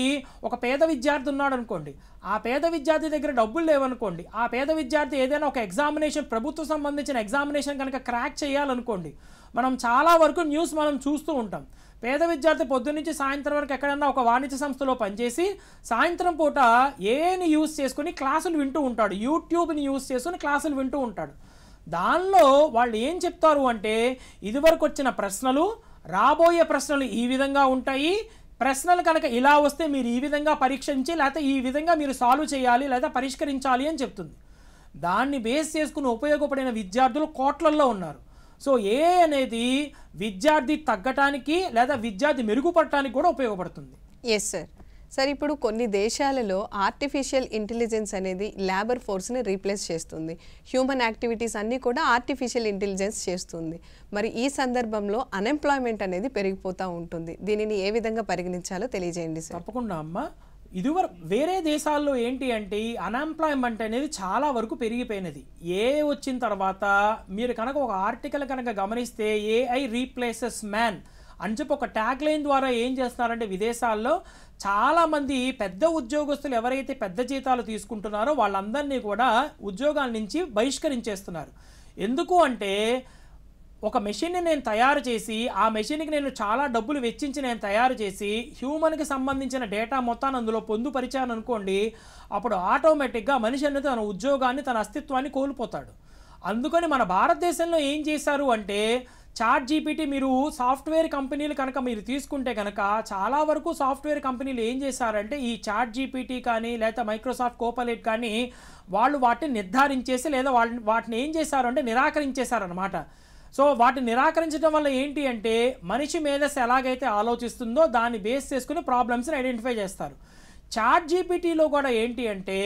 ఒక పేద విద్యార్థి ఉన్నాడు అనుకోండి, ఆ పేద విద్యార్థి దగ్గర డబ్బులు లేవనుకోండి, ఆ పేద విద్యార్థి ఏదైనా ఒక ఎగ్జామినేషన్ ప్రభుత్వం సంబంధించిన ఎగ్జామినేషన్ కనుక క్రాక్ చేయాలనుకోండి, మనం చాలా వరకు న్యూస్ మనం చూస్తూ ఉంటాం. పేద విద్యార్థి పొద్దున్నుంచి సాయంత్రం వరకు ఎక్కడన్నా ఒక వాణిజ్య సంస్థలో పనిచేసి సాయంత్రం పూట ఏని యూజ్ చేసుకుని క్లాసులు వింటూ ఉంటాడు, యూట్యూబ్ని యూజ్ చేసుకుని క్లాసులు వింటూ ఉంటాడు. దానిలో వాళ్ళు ఏం చెప్తారు అంటే ఇదివరకు వచ్చిన ప్రశ్నలు రాబోయే ప్రశ్నలు ఈ విధంగా ఉంటాయి, ప్రశ్నలు కనుక ఇలా వస్తే మీరు ఈ విధంగా పరీక్షించి లేకపోతే ఈ విధంగా మీరు సాల్వ్ చేయాలి లేదా పరిష్కరించాలి అని చెప్తుంది. దాన్ని బేస్ చేసుకుని ఉపయోగపడిన విద్యార్థులు కోట్లల్లో ఉన్నారు. సో అనేది విద్యార్థి తగ్గటానికి లేదా విద్యార్థి మెరుగుపడటానికి కూడా ఉపయోగపడుతుంది. Yes sir. సార్, ఇప్పుడు కొన్ని దేశాలలో ఆర్టిఫిషియల్ ఇంటెలిజెన్స్ అనేది లేబర్ ఫోర్స్ని రీప్లేస్ చేస్తుంది, హ్యూమన్ యాక్టివిటీస్ అన్నీ కూడా ఆర్టిఫిషియల్ ఇంటెలిజెన్స్ చేస్తుంది. మరి ఈ సందర్భంలో అన్ఎంప్లాయ్మెంట్ అనేది పెరిగిపోతూ ఉంటుంది. దీనిని ఏ విధంగా పరిగణించాలో తెలియజేయండి సార్. తప్పకుండా అమ్మ. ఇదివరకు వేరే దేశాల్లో ఏంటి అంటే అన్ఎంప్లాయ్మెంట్ అనేది చాలా వరకు పెరిగిపోయినది. వచ్చిన తర్వాత మీరు కనుక ఒక ఆర్టికల్ కనుక గమనిస్తే ఏఐ రీప్లేసెస్ మ్యాన్ అని చెప్పి ఒక ట్యాగ్ లైన్ ద్వారా ఏం చేస్తున్నారంటే విదేశాల్లో చాలామంది పెద్ద ఉద్యోగస్తులు ఎవరైతే పెద్ద జీతాలు తీసుకుంటున్నారో వాళ్ళందరినీ కూడా ఉద్యోగాల నుంచి బహిష్కరించేస్తున్నారు. ఎందుకు అంటే ఒక మెషిన్ని నేను తయారు చేసి ఆ మెషిన్కి నేను చాలా డబ్బులు వెచ్చించి నేను తయారు చేసి హ్యూమన్కి సంబంధించిన డేటా మొత్తాన్ని అందులో పొందుపరిచాను అనుకోండి, అప్పుడు ఆటోమేటిక్గా మనిషి అనేది తన ఉద్యోగాన్ని తన అస్తిత్వాన్ని కోల్పోతాడు. అందుకని మన భారతదేశంలో ఏం చేశారు అంటే చాట్ జీపీటీ మీరు సాఫ్ట్వేర్ కంపెనీలు కనుక మీరు తీసుకుంటే కనుక చాలా వరకు సాఫ్ట్వేర్ కంపెనీలు ఏం చేశారంటే ఈ చాట్ జీపీటీ కానీ లేదా మైక్రోసాఫ్ట్ కోపైలట్ కానీ వాళ్ళు వాటిని నిర్ధారించేసి లేదా వాటిని ఏం చేశారు అంటే నిరాకరించేశారనమాట. సో వాటిని నిరాకరించడం వల్ల ఏంటి అంటే మనిషి మేధస్సు ఎలాగైతే ఆలోచిస్తుందో దాన్ని బేస్ చేసుకుని ప్రాబ్లమ్స్ని ఐడెంటిఫై చేస్తారు. చాట్ జీపీటీలో కూడా ఏంటి అంటే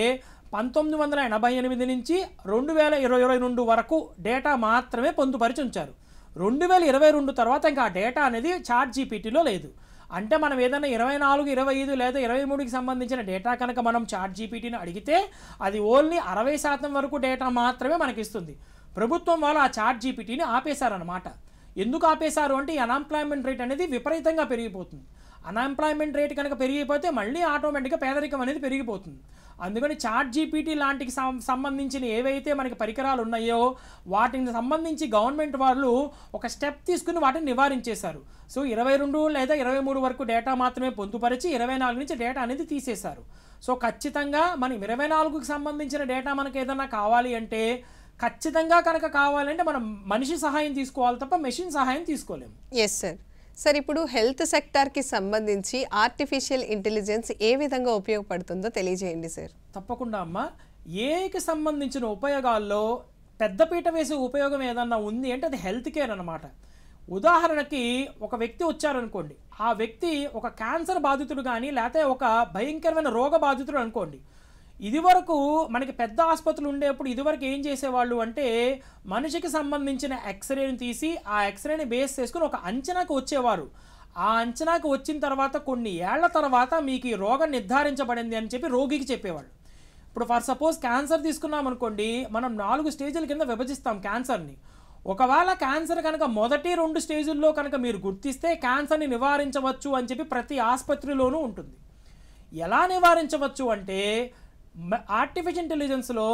1988 నుంచి 2022 వరకు డేటా మాత్రమే పొందుపరిచి ఉంచారు. 2022 తర్వాత ఇంకా ఆ డేటా అనేది చాట్ జీపీటీలో లేదు. అంటే మనం ఏదైనా 24, 25 లేదా 23కి సంబంధించిన డేటా కనుక మనం చాట్ జీపీటీని అడిగితే అది ఓన్లీ 60% వరకు డేటా మాత్రమే మనకి ఇస్తుంది. ప్రభుత్వం వాళ్ళు ఆ చాట్ జీపీటీని ఆపేశారనమాట. ఎందుకు ఆపేశారు అంటే అన్ఎంప్లాయ్మెంట్ రేట్ అనేది విపరీతంగా పెరిగిపోతుంది. అన్ఎంప్లాయ్మెంట్ రేట్ కనుక పెరిగిపోతే మళ్ళీ ఆటోమేటిక్గా పేదరికం అనేది పెరిగిపోతుంది. అందుకని చాట్ జీపీటీ లాంటికి సంబంధించిన ఏవైతే మనకి పరికరాలు ఉన్నాయో వాటికి సంబంధించి గవర్నమెంట్ వాళ్ళు ఒక స్టెప్ తీసుకుని వాటిని నివారించేశారు. సో 22 లేదా 23 వరకు డేటా మాత్రమే పొందుపరిచి 24 నుంచి డేటా అనేది తీసేశారు. సో ఖచ్చితంగా మనం 24కి సంబంధించిన డేటా మనకు ఏదైనా కావాలి అంటే ఖచ్చితంగా కనుక కావాలంటే మనం మనిషి సహాయం తీసుకోవాలి తప్ప మెషిన్ సహాయం తీసుకోలేము. Yes sir. సార్, ఇప్పుడు హెల్త్ సెక్టార్కి సంబంధించి ఆర్టిఫిషియల్ ఇంటెలిజెన్స్ ఏ విధంగా ఉపయోగపడుతుందో తెలియజేయండి సార్. తప్పకుండా అమ్మ. ఏకి సంబంధించిన ఉపయోగాల్లో పెద్దపీట వేసే ఉపయోగం ఏదన్నా ఉంది అంటే అది హెల్త్ కేర్ అనమాట. ఉదాహరణకి ఒక వ్యక్తి వచ్చారనుకోండి, ఆ వ్యక్తి ఒక క్యాన్సర్ బాధితుడు కానీ లేకపోతే ఒక భయంకరమైన రోగ బాధితుడు అనుకోండి. ఇదివరకు మనకి పెద్ద ఆసుపత్రులు ఉండేప్పుడు ఇదివరకు ఏం చేసేవాళ్ళు అంటే మనిషికి సంబంధించిన ఎక్స్రేని తీసి ఆ ఎక్స్రేని బేస్ చేసుకుని ఒక అంచనాకు వచ్చేవారు. ఆ అంచనాకు వచ్చిన తర్వాత కొన్ని ఏళ్ల తర్వాత మీకు ఈ రోగం నిర్ధారించబడింది అని చెప్పి రోగికి చెప్పేవాళ్ళు. ఇప్పుడు ఫర్ సపోజ్ క్యాన్సర్ తీసుకున్నాం అనుకోండి, మనం 4 స్టేజ్ల కింద విభజిస్తాం క్యాన్సర్ని. ఒకవేళ క్యాన్సర్ కనుక మొదటి 2 స్టేజుల్లో కనుక మీరు గుర్తిస్తే క్యాన్సర్ని నివారించవచ్చు అని చెప్పి ప్రతి ఆసుపత్రిలోనూ ఉంటుంది. ఎలా నివారించవచ్చు అంటే ఆర్టిఫిషియల్ ఇంటెలిజెన్స్లో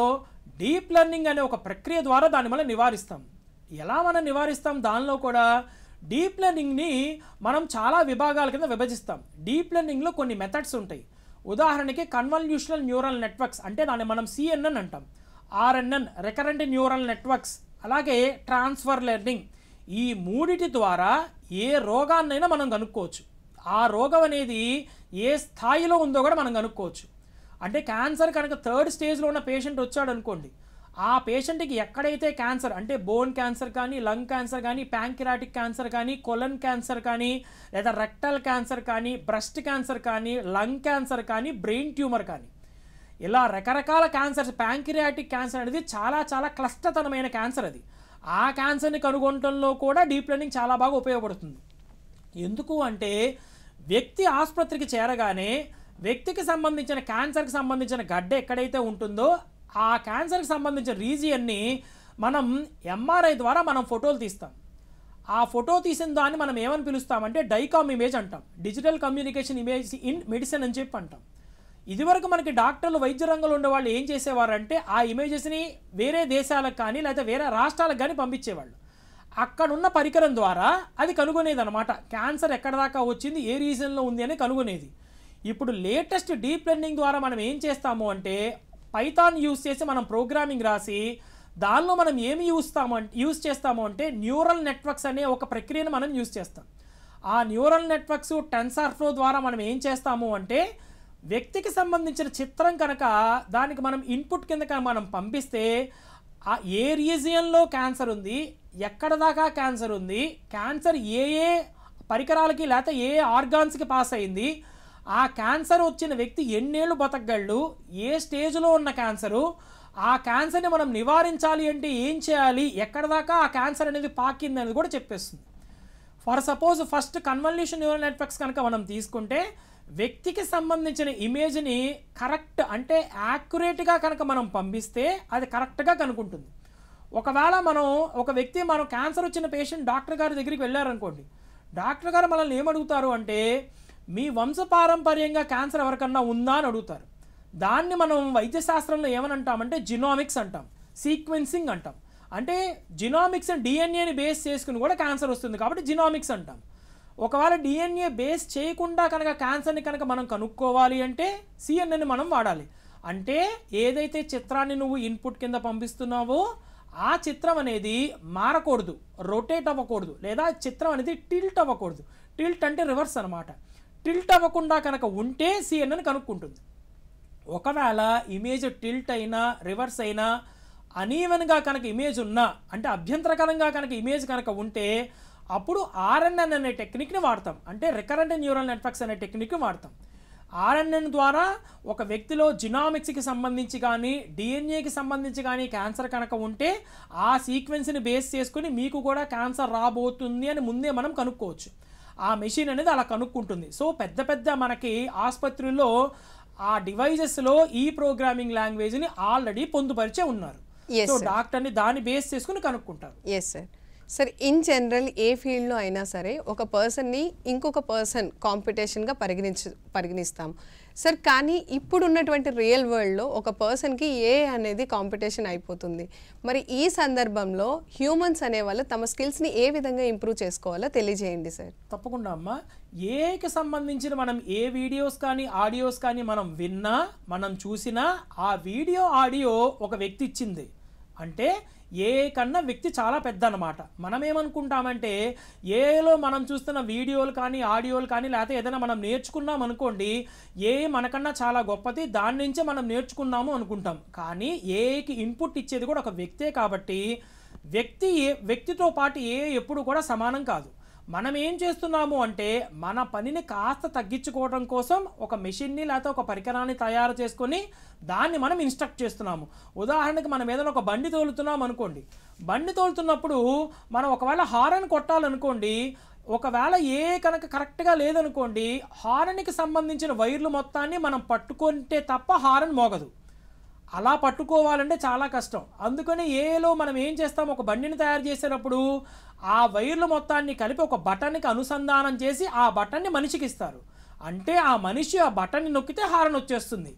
డీప్ లెర్నింగ్ అనే ఒక ప్రక్రియ ద్వారా దాన్ని మనం నివారిస్తాం. ఎలా మనం నివారిస్తాం? దానిలో కూడా డీప్ లెర్నింగ్ని మనం చాలా విభాగాల కింద విభజిస్తాం. డీప్ లెర్నింగ్లో కొన్ని మెథడ్స్ ఉంటాయి. ఉదాహరణకి కన్వల్యూషనల్ న్యూరల్ నెట్వర్క్స్ అంటే దాన్ని మనం CNN అంటాం, RNN రికరెంట్ న్యూరల్ నెట్వర్క్స్, అలాగే ట్రాన్స్ఫర్ లెర్నింగ్. ఈ మూడిటి ద్వారా ఏ రోగాన్నైనా మనం కనుక్కోవచ్చు. ఆ రోగం అనేది ఏ స్థాయిలో ఉందో కూడా మనం కనుక్కోవచ్చు. అంటే క్యాన్సర్ కనుక 3rd స్టేజ్లో ఉన్న పేషెంట్ వచ్చాడు అనుకోండి, ఆ పేషెంట్కి ఎక్కడైతే క్యాన్సర్ అంటే బోన్ క్యాన్సర్ కానీ, లంగ్ క్యాన్సర్ కానీ, ప్యాంక్రియాటిక్ క్యాన్సర్ కానీ, కొలన్ క్యాన్సర్ కానీ, లేదా రెక్టల్ క్యాన్సర్ కానీ, బ్రెస్ట్ క్యాన్సర్ కానీ, లంగ్ క్యాన్సర్ కానీ, బ్రెయిన్ ట్యూమర్ కానీ, ఇలా రకరకాల క్యాన్సర్స్. ప్యాంక్రియాటిక్ క్యాన్సర్ అనేది చాలా చాలా క్లిష్టతరమైన క్యాన్సర్. అది ఆ క్యాన్సర్ని కనుగొనడంలో కూడా డీప్ లెర్నింగ్ చాలా బాగా ఉపయోగపడుతుంది. ఎందుకు అంటే వ్యక్తి ఆసుపత్రికి చేరగానే వ్యక్తికి సంబంధించిన క్యాన్సర్కి సంబంధించిన గడ్డ ఎక్కడైతే ఉంటుందో ఆ క్యాన్సర్కి సంబంధించిన రీజియన్ని మనం MRI ద్వారా మనం ఫోటోలు తీస్తాం. ఆ ఫోటో తీసిన దాన్ని మనం ఏమని పిలుస్తామంటే డైకామ్ ఇమేజ్ అంటాం, digital communication image in medicine అని చెప్పి అంటాం. ఇదివరకు మనకి డాక్టర్లు వైద్య రంగంలో ఉండేవాళ్ళు ఏం చేసేవారంటే ఆ ఇమేజెస్ని వేరే దేశాలకు కానీ లేకపోతే వేరే రాష్ట్రాలకు కానీ పంపించేవాళ్ళు. అక్కడున్న పరికరం ద్వారా అది కనుగొనేది అనమాట. క్యాన్సర్ ఎక్కడ దాకా వచ్చింది, ఏ రీజన్లో ఉంది అని కనుగొనేది. ఇప్పుడు లేటెస్ట్ డీప్ లెర్నింగ్ ద్వారా మనం ఏం చేస్తాము అంటే పైథాన్ యూస్ చేసి మనం ప్రోగ్రామింగ్ రాసి దానిలో మనం ఏమి యూస్ చేస్తాము అంటే న్యూరల్ నెట్వర్క్స్ అనే ఒక ప్రక్రియను మనం యూస్ చేస్తాం. ఆ న్యూరల్ నెట్వర్క్స్ టెన్సార్ఫ్లో ద్వారా మనం ఏం చేస్తాము అంటే వ్యక్తికి సంబంధించిన చిత్రం కనుక దానికి మనం ఇన్పుట్ కింద మనం పంపిస్తే ఆ ఏ రీజియన్లో క్యాన్సర్ ఉంది, ఎక్కడ దాకా క్యాన్సర్ ఉంది, క్యాన్సర్ ఏ ఏ పరికరాలకి లేకపోతే ఏ ఆర్గాన్స్కి పాస్ అయింది, ఆ క్యాన్సర్ వచ్చిన వ్యక్తి ఎన్నేళ్ళు బతకగలడు, ఏ స్టేజ్లో ఉన్న క్యాన్సరు, ఆ క్యాన్సర్ని మనం నివారించాలి అంటే ఏం చేయాలి, ఎక్కడ దాకా ఆ క్యాన్సర్ అనేది పాకింది అనేది కూడా చెప్పేస్తుంది. For suppose first convolution neural networks కనుక మనం తీసుకుంటే వ్యక్తికి సంబంధించిన ఇమేజ్ని కరెక్ట్ అంటే యాక్యురేట్గా కనుక మనం పంపిస్తే అది కరెక్ట్గా కనుక్కుంటుంది. ఒకవేళ మనం క్యాన్సర్ వచ్చిన పేషెంట్ డాక్టర్ గారి దగ్గరికి వెళ్ళారనుకోండి, డాక్టర్ గారు మనల్ని ఏమడుగుతారు అంటే మీ వంశపారంపర్యంగా క్యాన్సర్ ఎవరికన్నా ఉందా అని అడుగుతారు. దాన్ని మనం వైద్యశాస్త్రంలో ఏమని అంటామంటే జినోమిక్స్ అంటాం, సీక్వెన్సింగ్ అంటాం. అంటే జినోమిక్స్ DNAని బేస్ చేసుకుని కూడా క్యాన్సర్ వస్తుంది కాబట్టి జినోమిక్స్ అంటాం. ఒకవేళ DNA బేస్ చేయకుండా కనుక క్యాన్సర్ని కనుక మనం కనుక్కోవాలి అంటే CNN మనం వాడాలి. అంటే ఏదైతే చిత్రాన్ని నువ్వు ఇన్పుట్ కింద పంపిస్తున్నావో ఆ చిత్రం అనేది మారకూడదు, రొటేట్ అవ్వకూడదు, లేదా చిత్రం అనేది టిల్ట్ అవ్వకూడదు. టిల్ట్ అంటే రివర్స్ అనమాట. టిల్ట్ అవ్వకుండా కనుక ఉంటే CNN కనుక్కుంటుంది. ఒకవేళ ఇమేజ్ టిల్ట్ అయినా రివర్స్ అయినా అనీవెన్గా కనుక ఇమేజ్ ఉన్నా అంటే అభ్యంతరకరంగా కనుక ఇమేజ్ కనుక ఉంటే అప్పుడు RNN అనే టెక్నిక్ని వాడతాం, అంటే రికరెంట్ న్యూరల్ నెట్వర్క్స్ అనే టెక్నిక్ని వాడతాం. RNN ద్వారా ఒక వ్యక్తిలో జినామిక్స్కి సంబంధించి కానీ DNAకి సంబంధించి కానీ క్యాన్సర్ కనుక ఉంటే ఆ సీక్వెన్స్ని బేస్ చేసుకుని మీకు కూడా క్యాన్సర్ రాబోతుంది అని ముందే మనం కనుక్కోవచ్చు. ఆ మెషిన్ అనేది అలా కనుక్కుంటుంది. సో పెద్ద పెద్ద మనకి ఆసుపత్రుల్లో ఆ డివైజెస్లో ఈ ప్రోగ్రామింగ్ లాంగ్వేజ్ని ఆల్రెడీ పొందుపరిచే ఉన్నారు. సో డాక్టర్ని దాన్ని బేస్ చేసుకుని కనుక్కుంటారు. Yes sir. Sir in general ఏ ఫీల్డ్లో అయినా సరే ఒక పర్సన్ని ఇంకొక పర్సన్ కాంపిటీషన్గా పరిగణిస్తాం సార్. కానీ ఇప్పుడు ఉన్నటువంటి రియల్ వరల్డ్లో ఒక పర్సన్కి అనేది కాంపిటీషన్ అయిపోతుంది. మరి ఈ సందర్భంలో హ్యూమన్స్ అనేవాళ్ళు తమ స్కిల్స్ని ఏ విధంగా ఇంప్రూవ్ చేసుకోవాలో తెలియజేయండి సార్. తప్పకుండా అమ్మా. ఏకి సంబంధించిన మనం ఏ వీడియోస్ కానీ ఆడియోస్ కానీ మనం విన్నా మనం చూసినా ఆ వీడియో ఆడియో ఒక వ్యక్తి ఇచ్చింది, అంటే ఏ కన్నా వ్యక్తి చాలా పెద్ద అన్నమాట. మనం ఏమనుకుంటామంటే ఏలో మనం చూస్తున్న వీడియోలు కానీ ఆడియోలు కానీ లేకపోతే ఏదైనా మనం నేర్చుకున్నాం అనుకోండి, ఏ మనకన్నా చాలా గొప్పది, దాని నుంచే మనం నేర్చుకున్నాము అనుకుంటాం. కానీ ఏకి ఇన్పుట్ ఇచ్చేది కూడా ఒక వ్యక్తే కాబట్టి వ్యక్తితో పాటు ఎప్పుడు కూడా సమానం కాదు. మనం ఏం చేస్తున్నాము అంటే మన పనిని కాస్త తగ్గించుకోవడం కోసం ఒక మెషిన్ని లేకపోతే ఒక పరికరాన్ని తయారు చేసుకొని దాన్ని మనం ఇన్స్ట్రక్ట్ చేస్తున్నాము. ఉదాహరణకి మనం ఏదైనా ఒక బండి తోలుతున్నాం అనుకోండి, బండి తోలుతున్నప్పుడు మనం ఒకవేళ హారన్ కొట్టాలనుకోండి, ఒకవేళ కనుక కరెక్ట్గా లేదనుకోండి, హారన్కి సంబంధించిన వైర్లు మొత్తాన్ని మనం పట్టుకుంటే తప్ప హారన్ మోగదు. అలా పట్టుకోవాలంటే చాలా కష్టం. అందుకని ఏలో మనం ఏం చేస్తాం, ఒక బండిని తయారు చేసేటప్పుడు ఆ వైర్లు మొత్తాన్ని కలిపి ఒక బటన్కి అనుసంధానం చేసి ఆ బటన్ని మనిషికి ఇస్తారు. అంటే ఆ మనిషి ఆ బటన్ని నొక్కితే హారన్ వచ్చేస్తుంది.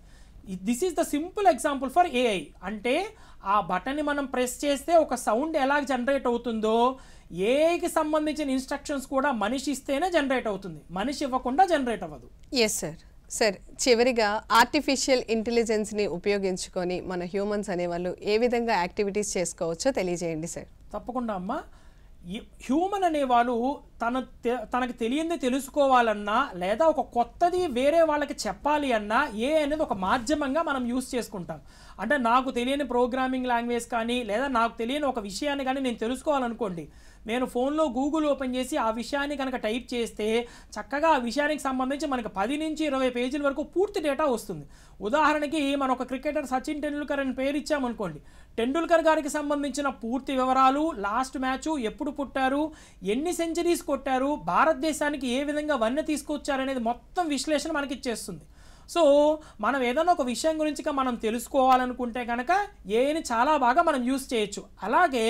This is the simple example for AI. అంటే ఆ బటన్ని మనం ప్రెస్ చేస్తే ఒక సౌండ్ ఎలా జనరేట్ అవుతుందో ఏఐకి సంబంధించిన ఇన్స్ట్రక్షన్స్ కూడా మనిషి ఇస్తేనే జనరేట్ అవుతుంది, మనిషి ఇవ్వకుండా జనరేట్ అవ్వదు. Yes sir. సార్, చివరిగా ఆర్టిఫిషియల్ ఇంటెలిజెన్స్ని ఉపయోగించుకొని మన హ్యూమన్స్ అనేవాళ్ళు ఏ విధంగా యాక్టివిటీస్ చేసుకోవచ్చో తెలియజేయండి సార్. తప్పకుండా అమ్మా. హ్యూమన్ అనేవాళ్ళు తనకు తెలియంది తెలుసుకోవాలన్నా లేదా ఒక కొత్తది వేరే వాళ్ళకి చెప్పాలి అన్నా అనేది ఒక మాధ్యమంగా మనం యూస్ చేసుకుంటాం. అంటే నాకు తెలియని ప్రోగ్రామింగ్ లాంగ్వేజ్ కానీ లేదా నాకు తెలియని ఒక విషయాన్ని కానీ నేను తెలుసుకోవాలనుకోండి, నేను ఫోన్లో గూగుల్ ఓపెన్ చేసి ఆ విషయాన్ని కనుక టైప్ చేస్తే చక్కగా ఆ విషయానికి సంబంధించి మనకు 10 నుంచి 20 పేజీల వరకు పూర్తి డేటా వస్తుంది. ఉదాహరణకి మనం ఒక క్రికెటర్ సచిన్ టెండూల్కర్ అని పేరు ఇచ్చామనుకోండి, టెండూల్కర్ గారికి సంబంధించిన పూర్తి వివరాలు, లాస్ట్ మ్యాచ్ ఎప్పుడు పుట్టారు, ఎన్ని సెంచరీస్ కొట్టారు, భారతదేశానికి ఏ విధంగా వన్నె తీసుకొచ్చారనేది మొత్తం విశ్లేషణ మనకి ఇచ్చేస్తుంది. సో మనం ఏదైనా ఒక విషయం గురించి మనం తెలుసుకోవాలనుకుంటే కనుక ఏని చాలా బాగా మనం యూస్ చేయొచ్చు. అలాగే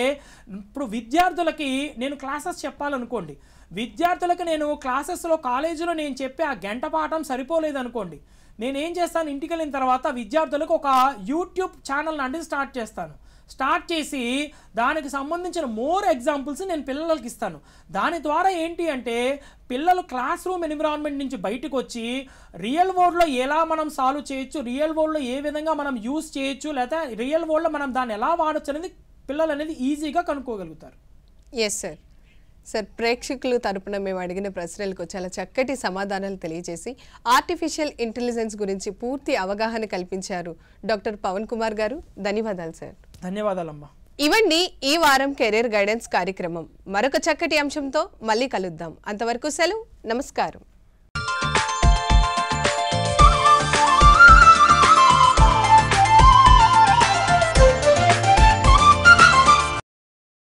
ఇప్పుడు విద్యార్థులకి నేను క్లాసెస్ చెప్పాలనుకోండి, విద్యార్థులకి నేను క్లాసెస్లో కాలేజీలో నేను చెప్పే ఆ గంట పాఠం సరిపోలేదనుకోండి, నేనేం చేస్తాను, ఇంటికి వెళ్ళిన తర్వాత విద్యార్థులకు ఒక యూట్యూబ్ ఛానల్ లాంటిది స్టార్ట్ చేసి దానికి సంబంధించిన మోర్ ఎగ్జాంపుల్స్ నేను పిల్లలకి ఇస్తాను. దాని ద్వారా ఏంటి అంటే పిల్లలు క్లాస్ రూమ్ ఎన్విరాన్మెంట్ నుంచి బయటకు వచ్చి రియల్ వరల్డ్లో ఎలా మనం సాల్వ్ చేయొచ్చు, రియల్ వరల్డ్లో ఏ విధంగా మనం యూస్ చేయొచ్చు, లేదా రియల్ వరల్డ్లో మనం దాన్ని ఎలా వాడచ్చు అనేది పిల్లలు అనేది ఈజీగా కనుక్కోగలుగుతారు. Yes sir. సార్, ప్రేక్షకులు తరపున మేము అడిగిన ప్రశ్నలకు చాలా చక్కటి సమాధానాలు తెలియజేసి ఆర్టిఫిషియల్ ఇంటెలిజెన్స్ గురించి పూర్తి అవగాహన కల్పించారు డాక్టర్ పవన్ కుమార్ గారు. ధన్యవాదాలు సార్. ధన్యవాదాలమ్మా. ఇవన్నీ ఈ వారం కెరీర్ గైడెన్స్ కార్యక్రమం. మరొక చక్కటి అంశంతో మళ్ళీ కలుద్దాం. అంతవరకు సెలవు. నమస్కారం.